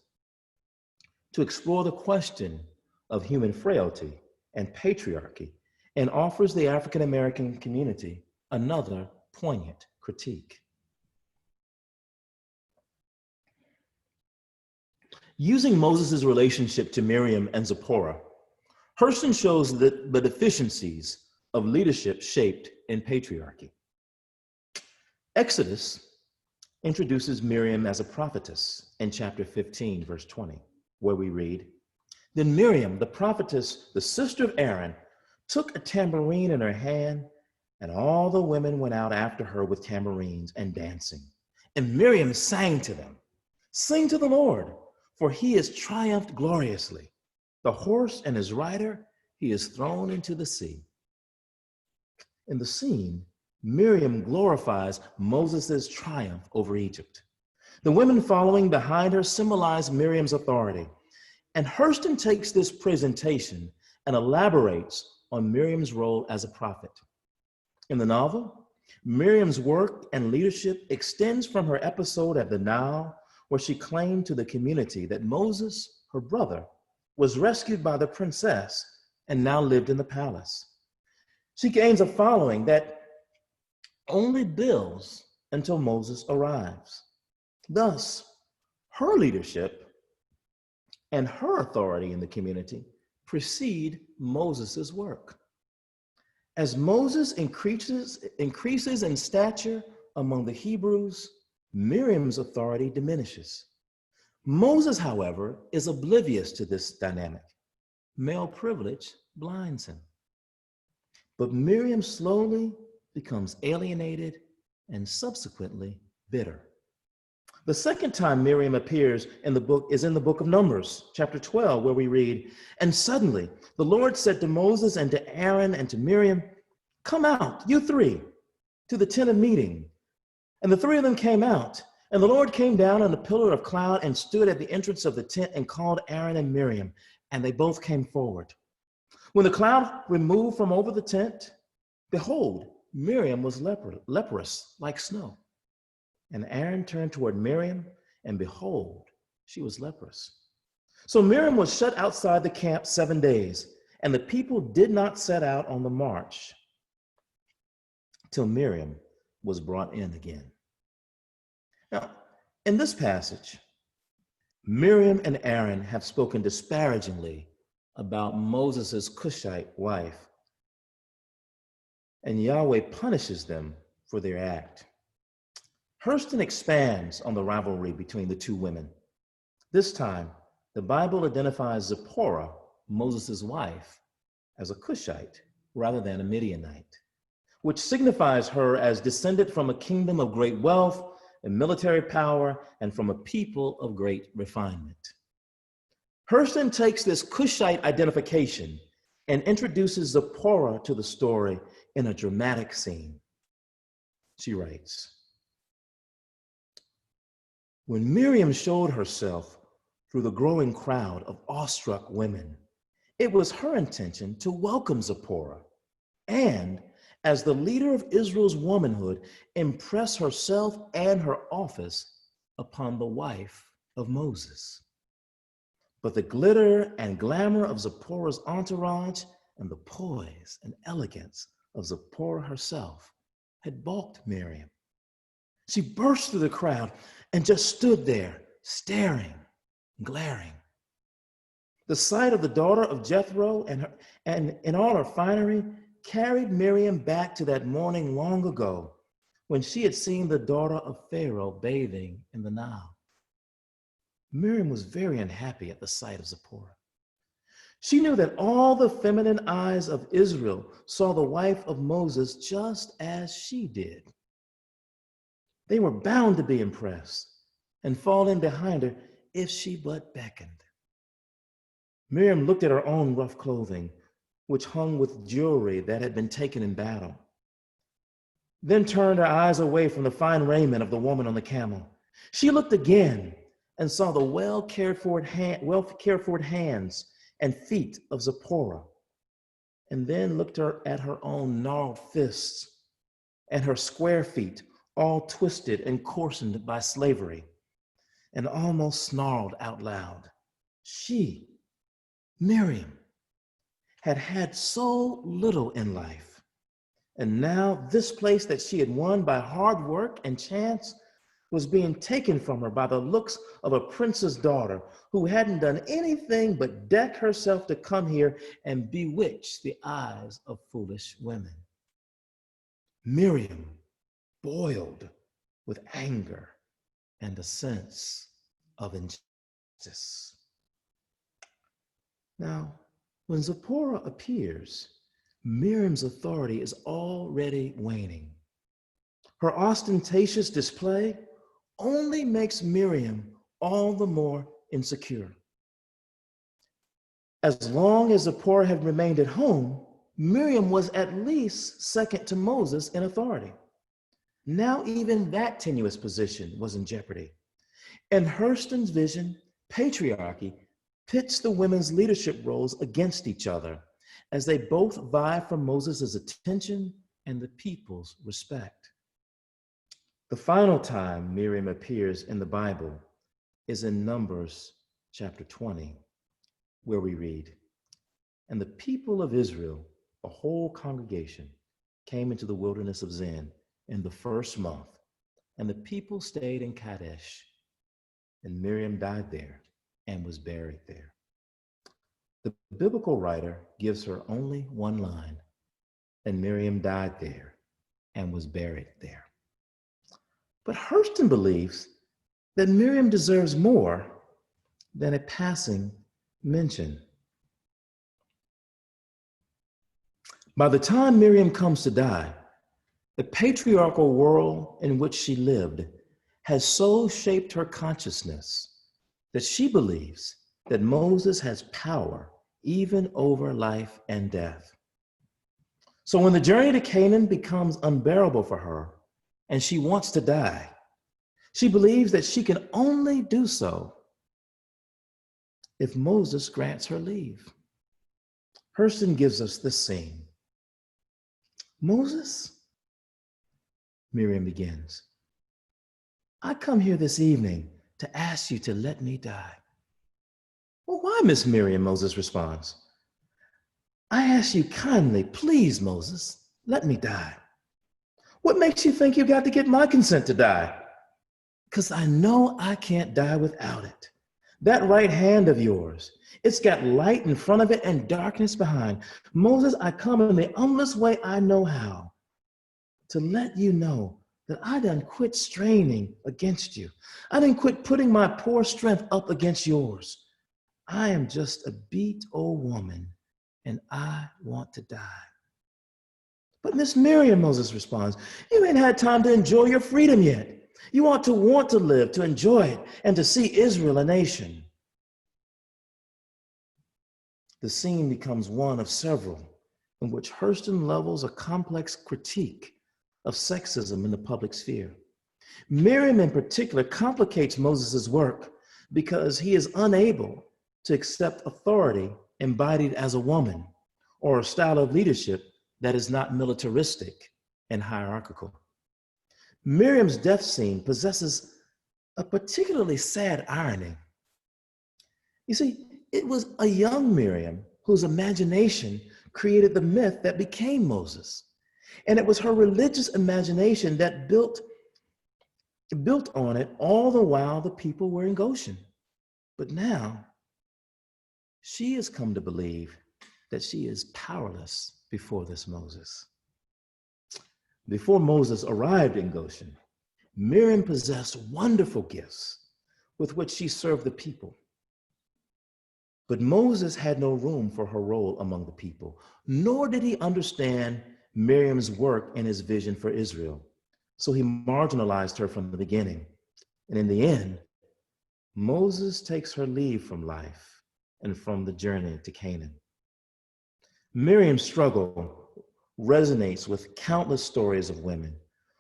to explore the question of human frailty and patriarchy, and offers the African American community another poignant critique. Using Moses' relationship to Miriam and Zipporah, Hurston shows that the deficiencies of leadership shaped in patriarchy. Exodus introduces Miriam as a prophetess in chapter 15, verse 20, where we read, "Then Miriam, the prophetess, the sister of Aaron, took a tambourine in her hand, and all the women went out after her with tambourines and dancing. And Miriam sang to them, 'Sing to the Lord, for he has triumphed gloriously. The horse and his rider he is thrown into the sea.'" In the scene, Miriam glorifies Moses' triumph over Egypt. The women following behind her symbolize Miriam's authority. And Hurston takes this presentation and elaborates on Miriam's role as a prophet. In the novel, Miriam's work and leadership extends from her episode at the Nile, where she claimed to the community that Moses, her brother, was rescued by the princess and now lived in the palace. She gains a following that only builds until Moses arrives. Thus, her leadership and her authority in the community precede Moses' work. As Moses increases in stature among the Hebrews, Miriam's authority diminishes. Moses, however, is oblivious to this dynamic. Male privilege blinds him. But Miriam slowly becomes alienated and subsequently bitter. The second time Miriam appears in the book is in the book of Numbers, chapter 12, where we read, "And suddenly the Lord said to Moses and to Aaron and to Miriam, 'Come out, you three, to the tent of meeting.' And the three of them came out, and the Lord came down in a pillar of cloud and stood at the entrance of the tent and called Aaron and Miriam, and they both came forward. When the cloud removed from over the tent, behold, Miriam was leprous like snow. And Aaron turned toward Miriam, and behold, she was leprous. So Miriam was shut outside the camp 7 days, and the people did not set out on the march till Miriam was brought in again." Now, In this passage, Miriam and Aaron have spoken disparagingly about Moses' Cushite wife, and Yahweh punishes them for their act. Hurston expands on the rivalry between the two women. This time, the Bible identifies Zipporah, Moses' wife, as a Cushite rather than a Midianite, which signifies her as descended from a kingdom of great wealth and military power and from a people of great refinement. Hurston takes this Cushite identification and introduces Zipporah to the story in a dramatic scene. She writes, "When Miriam showed herself through the growing crowd of awestruck women, it was her intention to welcome Zipporah and, as the leader of Israel's womanhood, impress herself and her office upon the wife of Moses. But the glitter and glamour of Zipporah's entourage and the poise and elegance of Zipporah herself had balked Miriam. She burst through the crowd and just stood there, staring, glaring. The sight of the daughter of Jethro and in all her finery carried Miriam back to that morning long ago when she had seen the daughter of Pharaoh bathing in the Nile. Miriam was very unhappy at the sight of Zipporah. She knew that all the feminine eyes of Israel saw the wife of Moses just as she did. They were bound to be impressed and fall in behind her if she but beckoned. Miriam looked at her own rough clothing, which hung with jewelry that had been taken in battle, then turned her eyes away from the fine raiment of the woman on the camel. She looked again and saw the well cared for hands and feet of Zipporah, and then looked at her own gnarled fists and her square feet, all twisted and coarsened by slavery, and almost snarled out loud. She, Miriam, had had so little in life, and now this place that she had won by hard work and chance was being taken from her by the looks of a prince's daughter who hadn't done anything but deck herself to come here and bewitch the eyes of foolish women. Miriam boiled with anger and a sense of injustice. Now, when Zipporah appears, Miriam's authority is already waning. Her ostentatious display only makes Miriam all the more insecure. As long as Zipporah had remained at home, Miriam was at least second to Moses in authority. Now even that tenuous position was in jeopardy. In Hurston's vision, patriarchy pits the women's leadership roles against each other as they both vie for Moses' attention and the people's respect. The final time Miriam appears in the Bible is in Numbers chapter 20, where we read, "And the people of Israel, the whole congregation, came into the wilderness of Zin in the first month, and the people stayed in Kadesh, and Miriam died there and was buried there." The biblical writer gives her only one line, "And Miriam died there and was buried there." But Hurston believes that Miriam deserves more than a passing mention. By the time Miriam comes to die, the patriarchal world in which she lived has so shaped her consciousness that she believes that Moses has power even over life and death. So when the journey to Canaan becomes unbearable for her and she wants to die, she believes that she can only do so if Moses grants her leave. Hurston gives us this scene. "Moses," Miriam begins, "I come here this evening to ask you to let me die." "Well, why, Miss Miriam?" Moses responds. "I ask you kindly, please, Moses, let me die. What makes you think you got to get my consent to die?" because I know I can't die without it. That right hand of yours, it's got light in front of it and darkness behind. Moses, I come in the humblest way I know how to let you know that I done quit straining against you. I done quit putting my poor strength up against yours. I am just a beat old woman and I want to die. But Miss Miriam, Moses responds, you ain't had time to enjoy your freedom yet. You ought to want to live, to enjoy it, and to see Israel a nation. The scene becomes one of several in which Hurston levels a complex critique of sexism in the public sphere. Miriam in particular complicates Moses' work because he is unable to accept authority embodied as a woman or a style of leadership that is not militaristic and hierarchical. Miriam's death scene possesses a particularly sad irony. You see, it was a young Miriam whose imagination created the myth that became Moses. And it was her religious imagination that built on it all the while the people were in Goshen. But now, she has come to believe that she is powerless before this Moses. Before Moses arrived in Goshen, Miriam possessed wonderful gifts with which she served the people. But Moses had no room for her role among the people, nor did he understand Miriam's work and his vision for Israel. So he marginalized her from the beginning. And in the end, Moses takes her leave from life and from the journey to Canaan. Miriam's struggle resonates with countless stories of women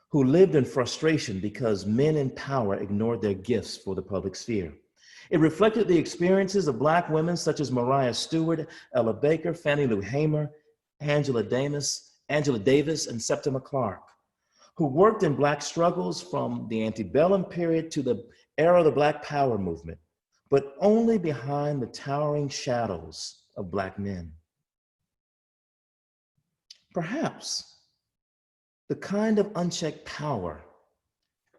who lived in frustration because men in power ignored their gifts for the public sphere. It reflected the experiences of Black women such as Mariah Stewart, Ella Baker, Fannie Lou Hamer, Angela Davis, and Septima Clark, who worked in Black struggles from the antebellum period to the era of the Black Power movement, but only behind the towering shadows of Black men. Perhaps the kind of unchecked power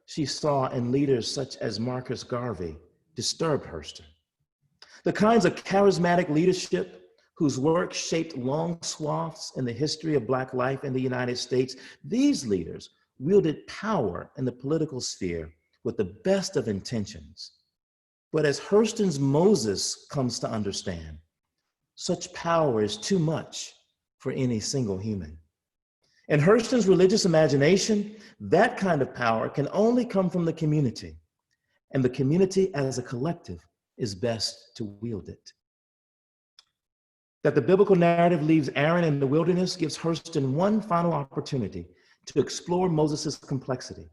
she saw in leaders such as Marcus Garvey disturbed Hurston. The kinds of charismatic leadership whose work shaped long swaths in the history of Black life in the United States, these leaders wielded power in the political sphere with the best of intentions. But as Hurston's Moses comes to understand, such power is too much for any single human. In Hurston's religious imagination, that kind of power can only come from the community, and the community as a collective is best to wield it. That the biblical narrative leaves Aaron in the wilderness gives Hurston one final opportunity to explore Moses' complexity.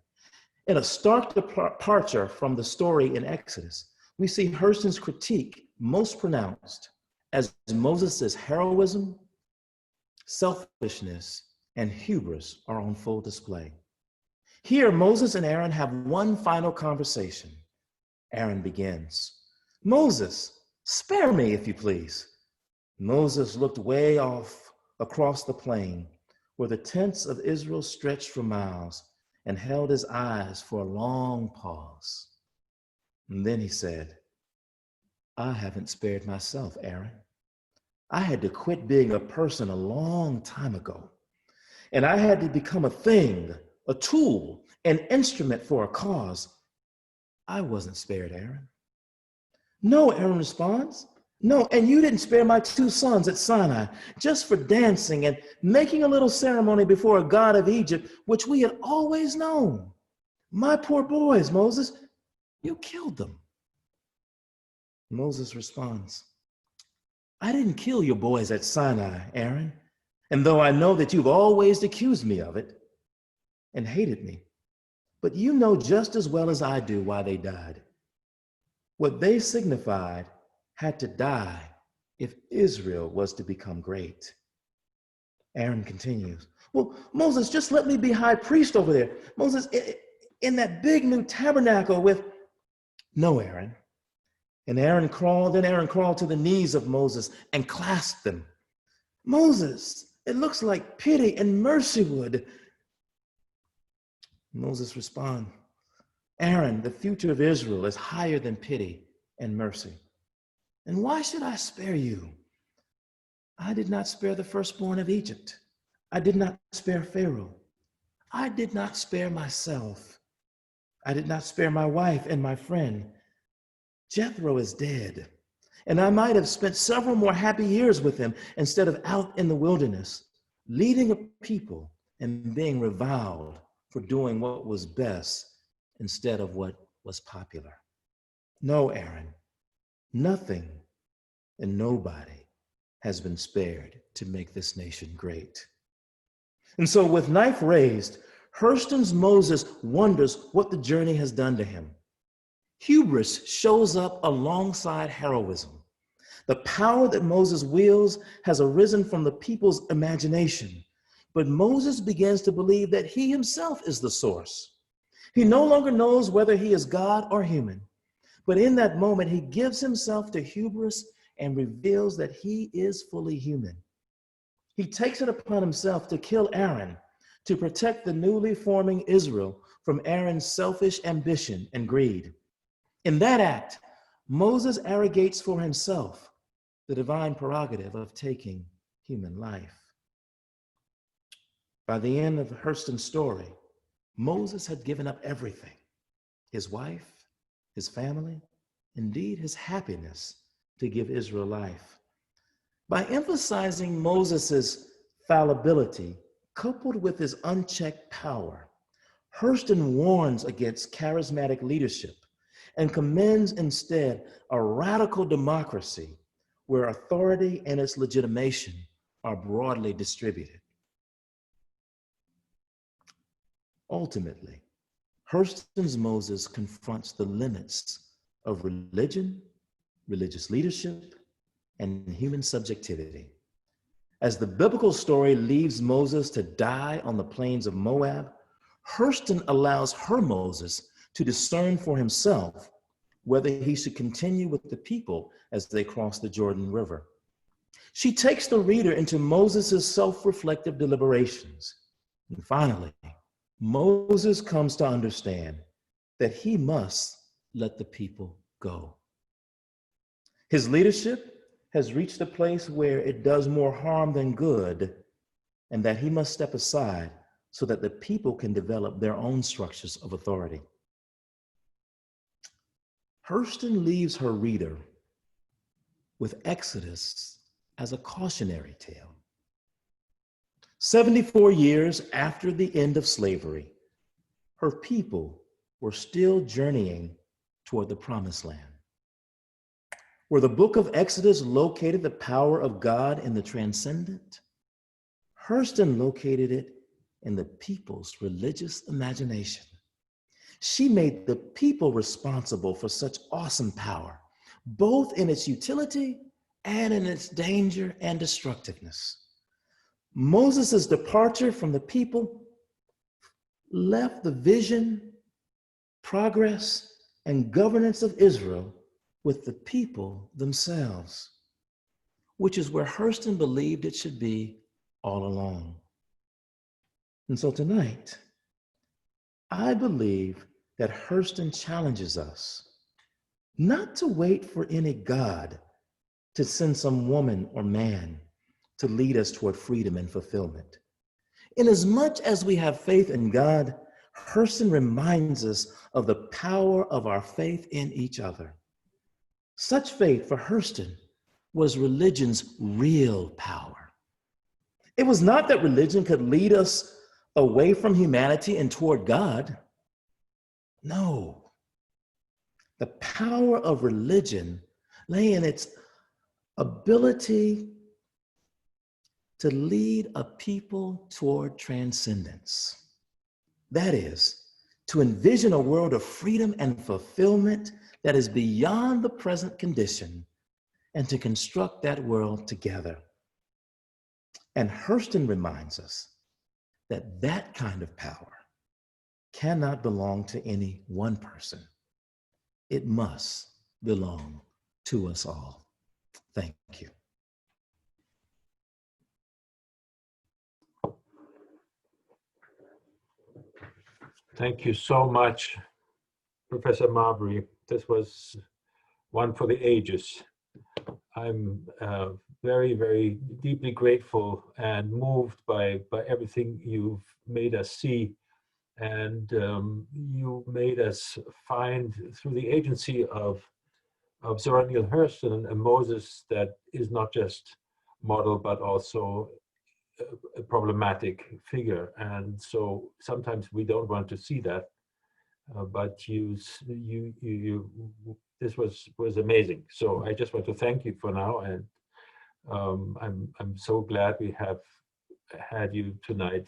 In a stark departure from the story in Exodus, we see Hurston's critique most pronounced as Moses' heroism, selfishness, and hubris are on full display. Here, Moses and Aaron have one final conversation. Aaron begins, "Moses, spare me, if you please." Moses looked way off across the plain where the tents of Israel stretched for miles and held his eyes for a long pause. And then he said, "I haven't spared myself, Aaron. I had to quit being a person a long time ago. And I had to become a thing, a tool, an instrument for a cause. I wasn't spared, Aaron." "No," Aaron responds. "No, and you didn't spare my 2 sons at Sinai just for dancing and making a little ceremony before a god of Egypt, which we had always known. My poor boys, Moses, you killed them." Moses responds, "I didn't kill your boys at Sinai, Aaron. And though I know that you've always accused me of it and hated me, but you know just as well as I do why they died. What they signified had to die if Israel was to become great." Aaron continues, "Well, Moses, just let me be high priest over there. Moses, in that big new tabernacle with..." "No, Aaron." Then Aaron crawled to the knees of Moses and clasped them. "Moses, it looks like pity and mercy would..." Moses responds, Aaron, the future of Israel is higher than pity and mercy. And why should I spare you? I did not spare the firstborn of Egypt. I did not spare Pharaoh. I did not spare myself. I did not spare my wife and my friend. Jethro is dead, and I might have spent several more happy years with him instead of out in the wilderness, leading a people and being reviled for doing what was best instead of what was popular. No, Aaron, nothing and nobody has been spared to make this nation great. And so with knife raised, Hurston's Moses wonders what the journey has done to him. Hubris shows up alongside heroism. The power that Moses wields has arisen from the people's imagination, but Moses begins to believe that he himself is the source. He no longer knows whether he is God or human, but in that moment, he gives himself to hubris and reveals that he is fully human. He takes it upon himself to kill Aaron to protect the newly forming Israel from Aaron's selfish ambition and greed. In that act, Moses arrogates for himself the divine prerogative of taking human life. By the end of Hurston's story, Moses had given up everything, his wife, his family, indeed his happiness, to give Israel life. By emphasizing Moses's fallibility, coupled with his unchecked power, Hurston warns against charismatic leadership and commends instead a radical democracy where authority and its legitimation are broadly distributed. Ultimately, Hurston's Moses confronts the limits of religion, religious leadership, and human subjectivity. As the biblical story leaves Moses to die on the plains of Moab, Hurston allows her Moses to discern for himself whether he should continue with the people as they cross the Jordan River. She takes the reader into Moses' self-reflective deliberations. And finally, Moses comes to understand that he must let the people go. His leadership has reached a place where it does more harm than good, and that he must step aside so that the people can develop their own structures of authority. Hurston leaves her reader with Exodus as a cautionary tale. 74 years after the end of slavery, her people were still journeying toward the promised land. Where the book of Exodus located the power of God in the transcendent, Hurston located it in the people's religious imagination. She made the people responsible for such awesome power, both in its utility and in its danger and destructiveness. Moses' departure from the people left the vision, progress, and governance of Israel with the people themselves, which is where Hurston believed it should be all along. And so tonight, I believe that Hurston challenges us not to wait for any God to send some woman or man to lead us toward freedom and fulfillment. Inasmuch as we have faith in God, Hurston reminds us of the power of our faith in each other. Such faith for Hurston was religion's real power. It was not that religion could lead us away from humanity and toward God. No. The power of religion lay in its ability to lead a people toward transcendence. That is, to envision a world of freedom and fulfillment that is beyond the present condition, and to construct that world together. And Hurston reminds us that that kind of power cannot belong to any one person. It must belong to us all. Thank you. Thank you so much, Professor Marbury. This was one for the ages. I'm very, very deeply grateful and moved by everything you've made us see. And you made us find, through the agency of Zora Neale Hurston, a Moses that is not just model, but also a problematic figure. And so sometimes we don't want to see that, but this was amazing. So I just want to thank you for now, and I'm so glad we have had you tonight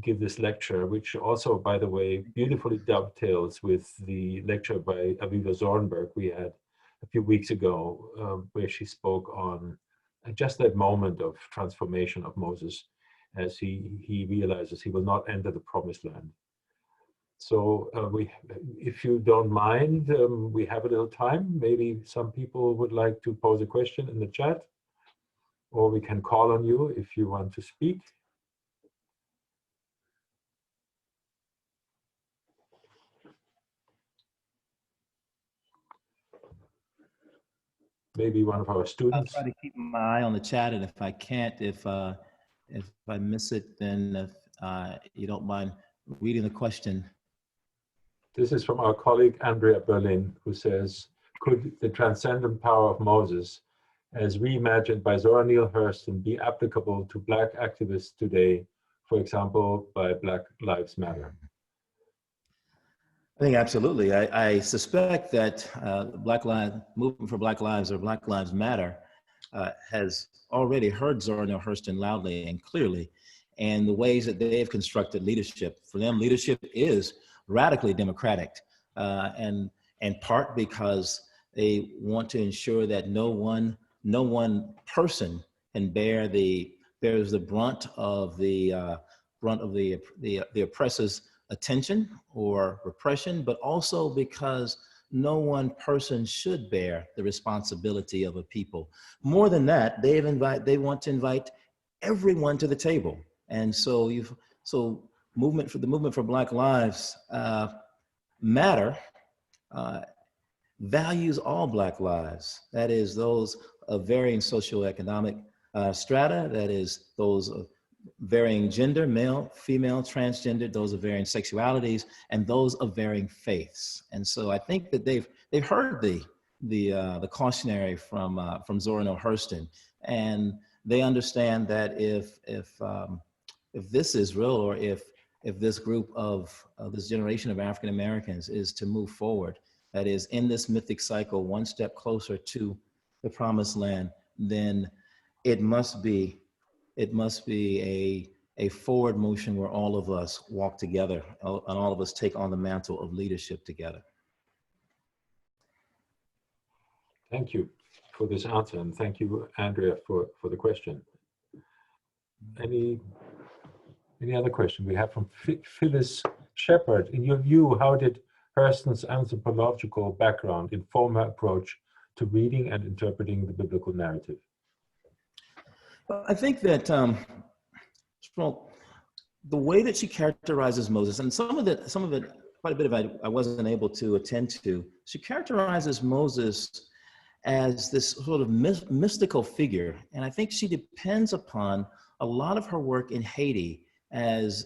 give this lecture, which also, by the way, beautifully dovetails with the lecture by Aviva Zornberg we had a few weeks ago, where she spoke on just that moment of transformation of Moses as he realizes he will not enter the promised land. So if you don't mind, we have a little time. Maybe some people would like to pose a question in the chat, or we can call on you if you want to speak. Maybe one of our students. I'll try to keep my eye on the chat, and if I can't, if I miss it, then if you don't mind reading the question. This is from our colleague Andrea Berlin, who says, could the transcendent power of Moses, as reimagined by Zora Neale Hurston, be applicable to Black activists today, for example, by Black Lives Matter? I think absolutely. I suspect that movement for Black Lives, or Black Lives Matter, has already heard Zora Neale Hurston loudly and clearly, and the ways that they've constructed leadership. For them, leadership is radically democratic, and in part because they want to ensure that no one person can bears the brunt of the oppressor's attention or repression, but also because no one person should bear the responsibility of a people. More than that, they want to invite everyone to the table. And so the movement for Black Lives Matter values all Black lives. That is, those of varying socioeconomic strata, that is, those of varying gender, male, female, transgender, those of varying sexualities, and those of varying faiths. And so I think that they've heard the cautionary from Zora Neale Hurston, and they understand that if this Israel, or if this group of this generation of African Americans is to move forward, that is, in this mythic cycle, one step closer to the promised land, then it must be a forward motion where all of us walk together and all of us take on the mantle of leadership together. Thank you for this answer, and thank you, Andrea, for the question. Any other question we have from Phyllis Shepard? In your view, how did Hurston's anthropological background inform her approach to reading and interpreting the biblical narrative? Well, I think that well, the way that she characterizes Moses, and some of it, quite a bit of it, I wasn't able to attend to. She characterizes Moses as this sort of mystical figure, and I think she depends upon a lot of her work in Haiti as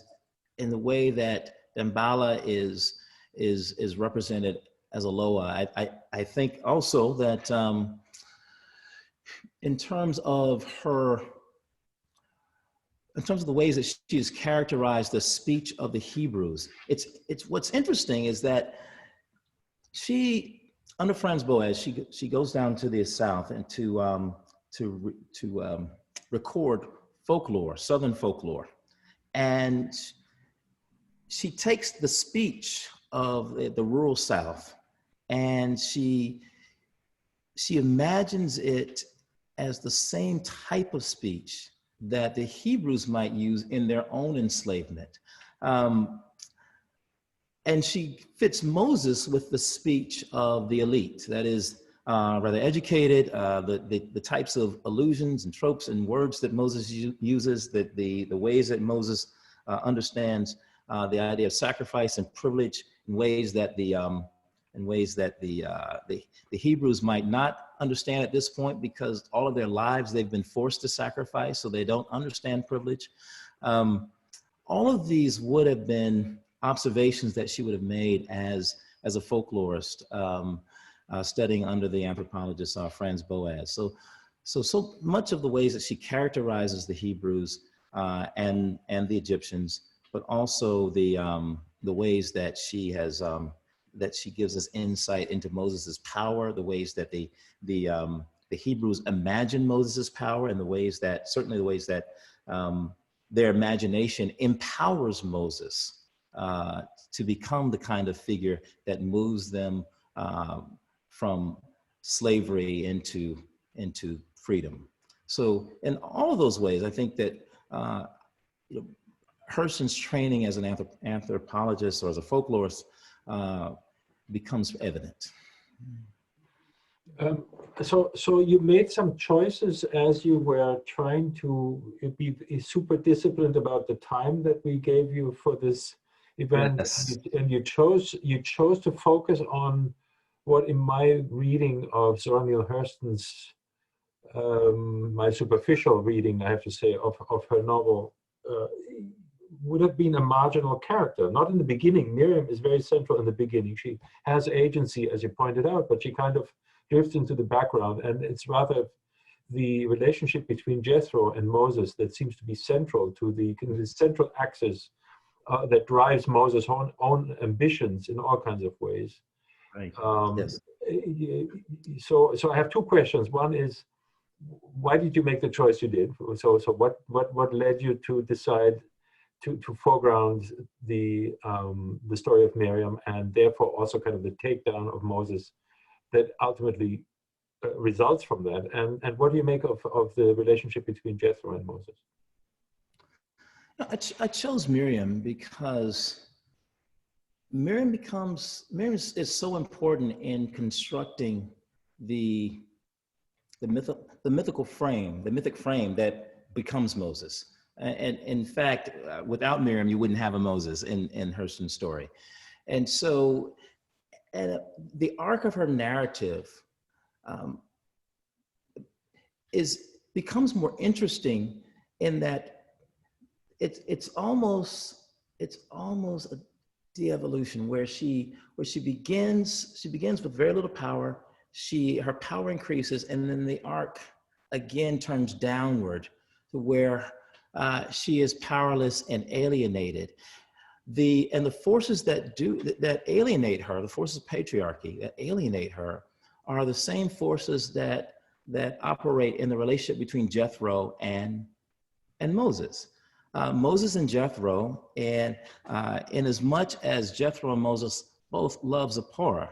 in the way that Damballa is represented as a Loa. I think also that in terms of the ways that she has characterized the speech of the Hebrews, it's what's interesting is that she, under Franz Boas, she goes down to the South and to record folklore, Southern folklore, and she takes the speech of the rural South and she imagines it as the same type of speech that the Hebrews might use in their own enslavement. And she fits Moses with the speech of the elite, that is rather educated, the types of allusions and tropes and words that Moses uses, the ways that Moses understands the idea of sacrifice and privilege ways that the Hebrews might not understand at this point, because all of their lives they've been forced to sacrifice, so they don't understand privilege. All of these would have been observations that she would have made as a folklorist, studying under the anthropologist Franz Boas. So much of the ways that she characterizes the Hebrews and the Egyptians, but also the ways that she has that she gives us insight into Moses's power, the ways that the Hebrews imagine Moses's power, and certainly the ways that their imagination empowers Moses to become the kind of figure that moves them from slavery into freedom. So in all of those ways, I think that Hurston's training as an anthropologist or as a folklorist becomes evident. So you made some choices as you were trying to be super disciplined about the time that we gave you for this event. Yes. And you chose to focus on what, in my reading of Zora Neale Hurston's, my superficial reading, I have to say, of her novel, would have been a marginal character. Not in the beginning. Miriam is very central in the beginning. She has agency, as you pointed out, but she kind of drifts into the background, and it's rather the relationship between Jethro and Moses that seems to be central to the central axis that drives Moses' own ambitions in all kinds of ways. Right. Yes. So I have two questions. One is, why did you make the choice you did? So what led you to decide to foreground the story of Miriam, and therefore also kind of the takedown of Moses that ultimately results from that? And what do you make of the relationship between Jethro and Moses? I chose Miriam because Miriam is so important in constructing the mythical frame, the mythic frame that becomes Moses. And in fact, without Miriam, you wouldn't have a Moses in Hurston's story. And so the arc of her narrative becomes more interesting in that it's almost a de-evolution where she begins with very little power. Her power increases, and then the arc again turns downward to where she is powerless and alienated. The forces that alienate her, the forces of patriarchy that alienate her, are the same forces that operate in the relationship between Jethro and Moses. Moses and Jethro, and in as much as Jethro and Moses both love Zipporah,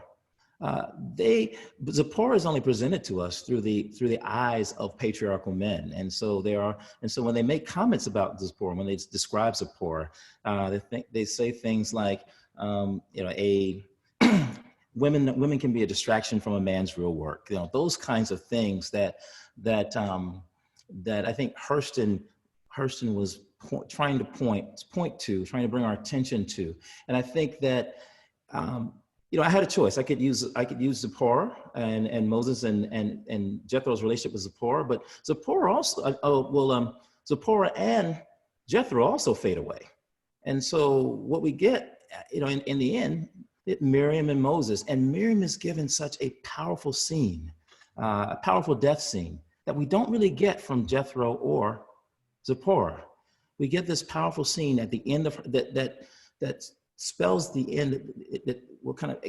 Zipporah is only presented to us through the eyes of patriarchal men, and so when they make comments about Zipporah, when they describe Zipporah, they say things like, women can be a distraction from a man's real work, those kinds of things that I think Hurston was trying to bring our attention to. And I think that I had a choice. I could use Zipporah and Moses and Jethro's relationship with Zipporah, but Zipporah and Jethro also fade away. And so what we get, in the end, Miriam and Moses, and Miriam is given such a powerful scene, a powerful death scene that we don't really get from Jethro or Zipporah. We get this powerful scene at the end of that spells the end, that will kind of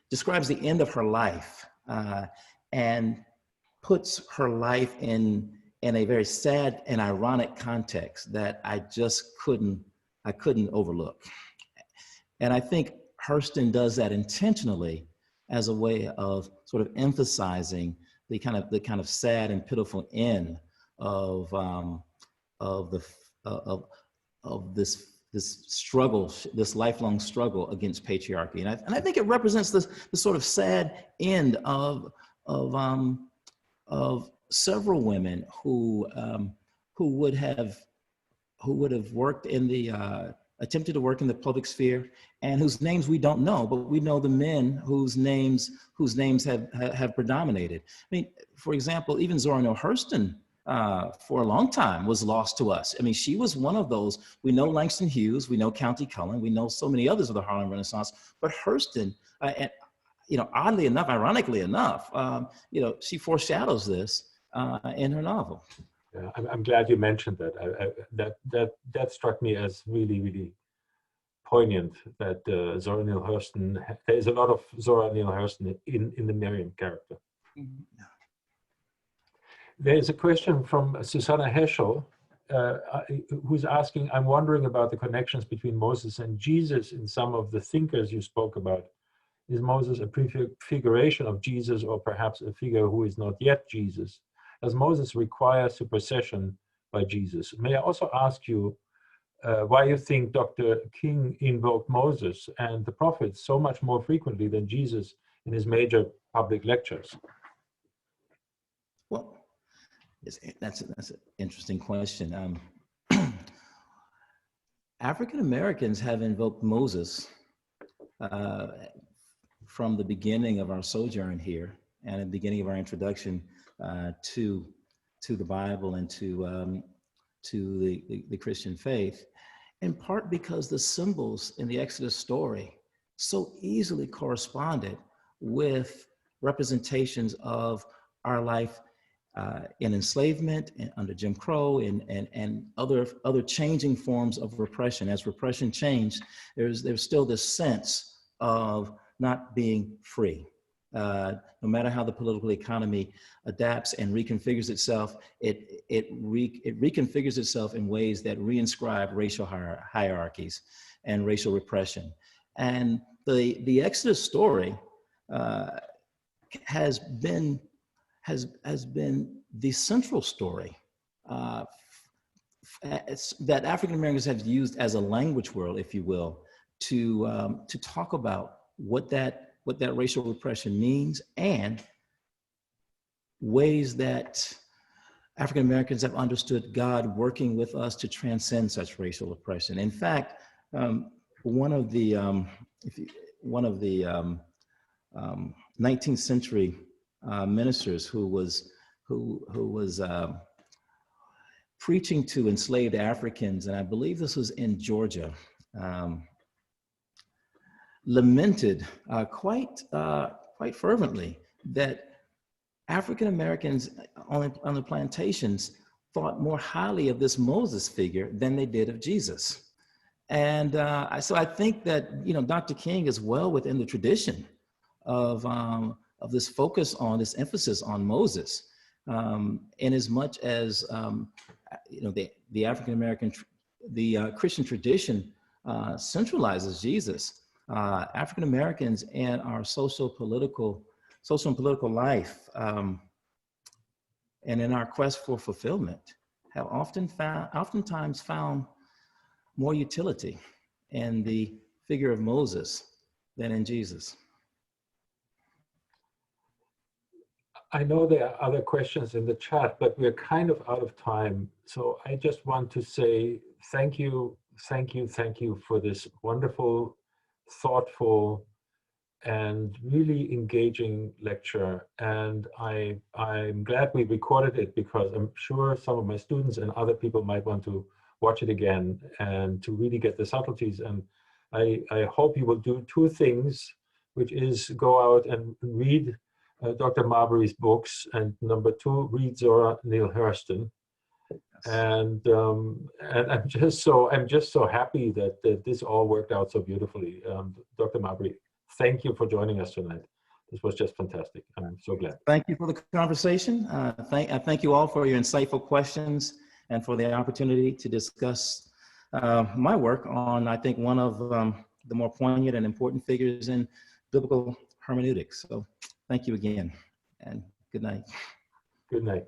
describes the end of her life, and puts her life in a very sad and ironic context that I couldn't overlook. And I think Hurston does that intentionally as a way of sort of emphasizing the kind of sad and pitiful end of this struggle, this lifelong struggle against patriarchy, and I think it represents the sort of sad end of several women who would have worked in the attempted to work in the public sphere, and whose names we don't know, but we know the men whose names have predominated. I mean, for example, even Zora Neale Hurston, for a long time was lost to us. I mean, she was one of those. We know Langston Hughes, we know County Cullen, we know so many others of the Harlem Renaissance, but Hurston, and, oddly enough, ironically enough, she foreshadows this in her novel. Yeah, I'm glad you mentioned that. That struck me as really, really poignant. That Zora Neale Hurston. There is a lot of Zora Neale Hurston in the Miriam character. Mm-hmm. There is a question from Susanna Heschel, who's asking, I'm wondering about the connections between Moses and Jesus in some of the thinkers you spoke about. Is Moses a prefiguration of Jesus, or perhaps a figure who is not yet Jesus? Does Moses require supersession by Jesus? May I also ask you why you think Dr. King invoked Moses and the prophets so much more frequently than Jesus in his major public lectures? Well, that's an interesting question. African Americans have invoked Moses from the beginning of our sojourn here and at the beginning of our introduction to the Bible and to the Christian faith, in part because the symbols in the Exodus story so easily corresponded with representations of our life in enslavement and under Jim Crow and other changing forms of repression. As repression changed, there's still this sense of not being free. No matter how the political economy adapts and reconfigures itself, it reconfigures itself in ways that reinscribe racial hierarchies and racial repression. And the Exodus story has been the central story that African Americans have used as a language world, if you will, to talk about what that racial repression means and ways that African Americans have understood God working with us to transcend such racial oppression. In fact, one of the 19th century ministers who was preaching to enslaved Africans, and I believe this was in Georgia, lamented quite fervently that African Americans on the plantations thought more highly of this Moses figure than they did of Jesus. And so I think that Dr. King is well within the tradition of this focus on this emphasis on Moses, in as much as the African American, the Christian tradition centralizes Jesus. African Americans in our social and political life, and in our quest for fulfillment, have oftentimes found more utility in the figure of Moses than in Jesus. I know there are other questions in the chat, but we're kind of out of time. So I just want to say thank you for this wonderful, thoughtful, and really engaging lecture. And I'm glad we recorded it, because I'm sure some of my students and other people might want to watch it again and to really get the subtleties. And I hope you will do two things, which is go out and read Dr. Marbury's books, and number two, read Zora Neale Hurston. And I'm just so happy that this all worked out so beautifully. Dr. Marbury, thank you for joining us tonight. This was just fantastic. I'm so glad. Thank you for the conversation. I thank you all for your insightful questions and for the opportunity to discuss my work on, I think, one of the more poignant and important figures in biblical hermeneutics. So thank you again, and good night. Good night.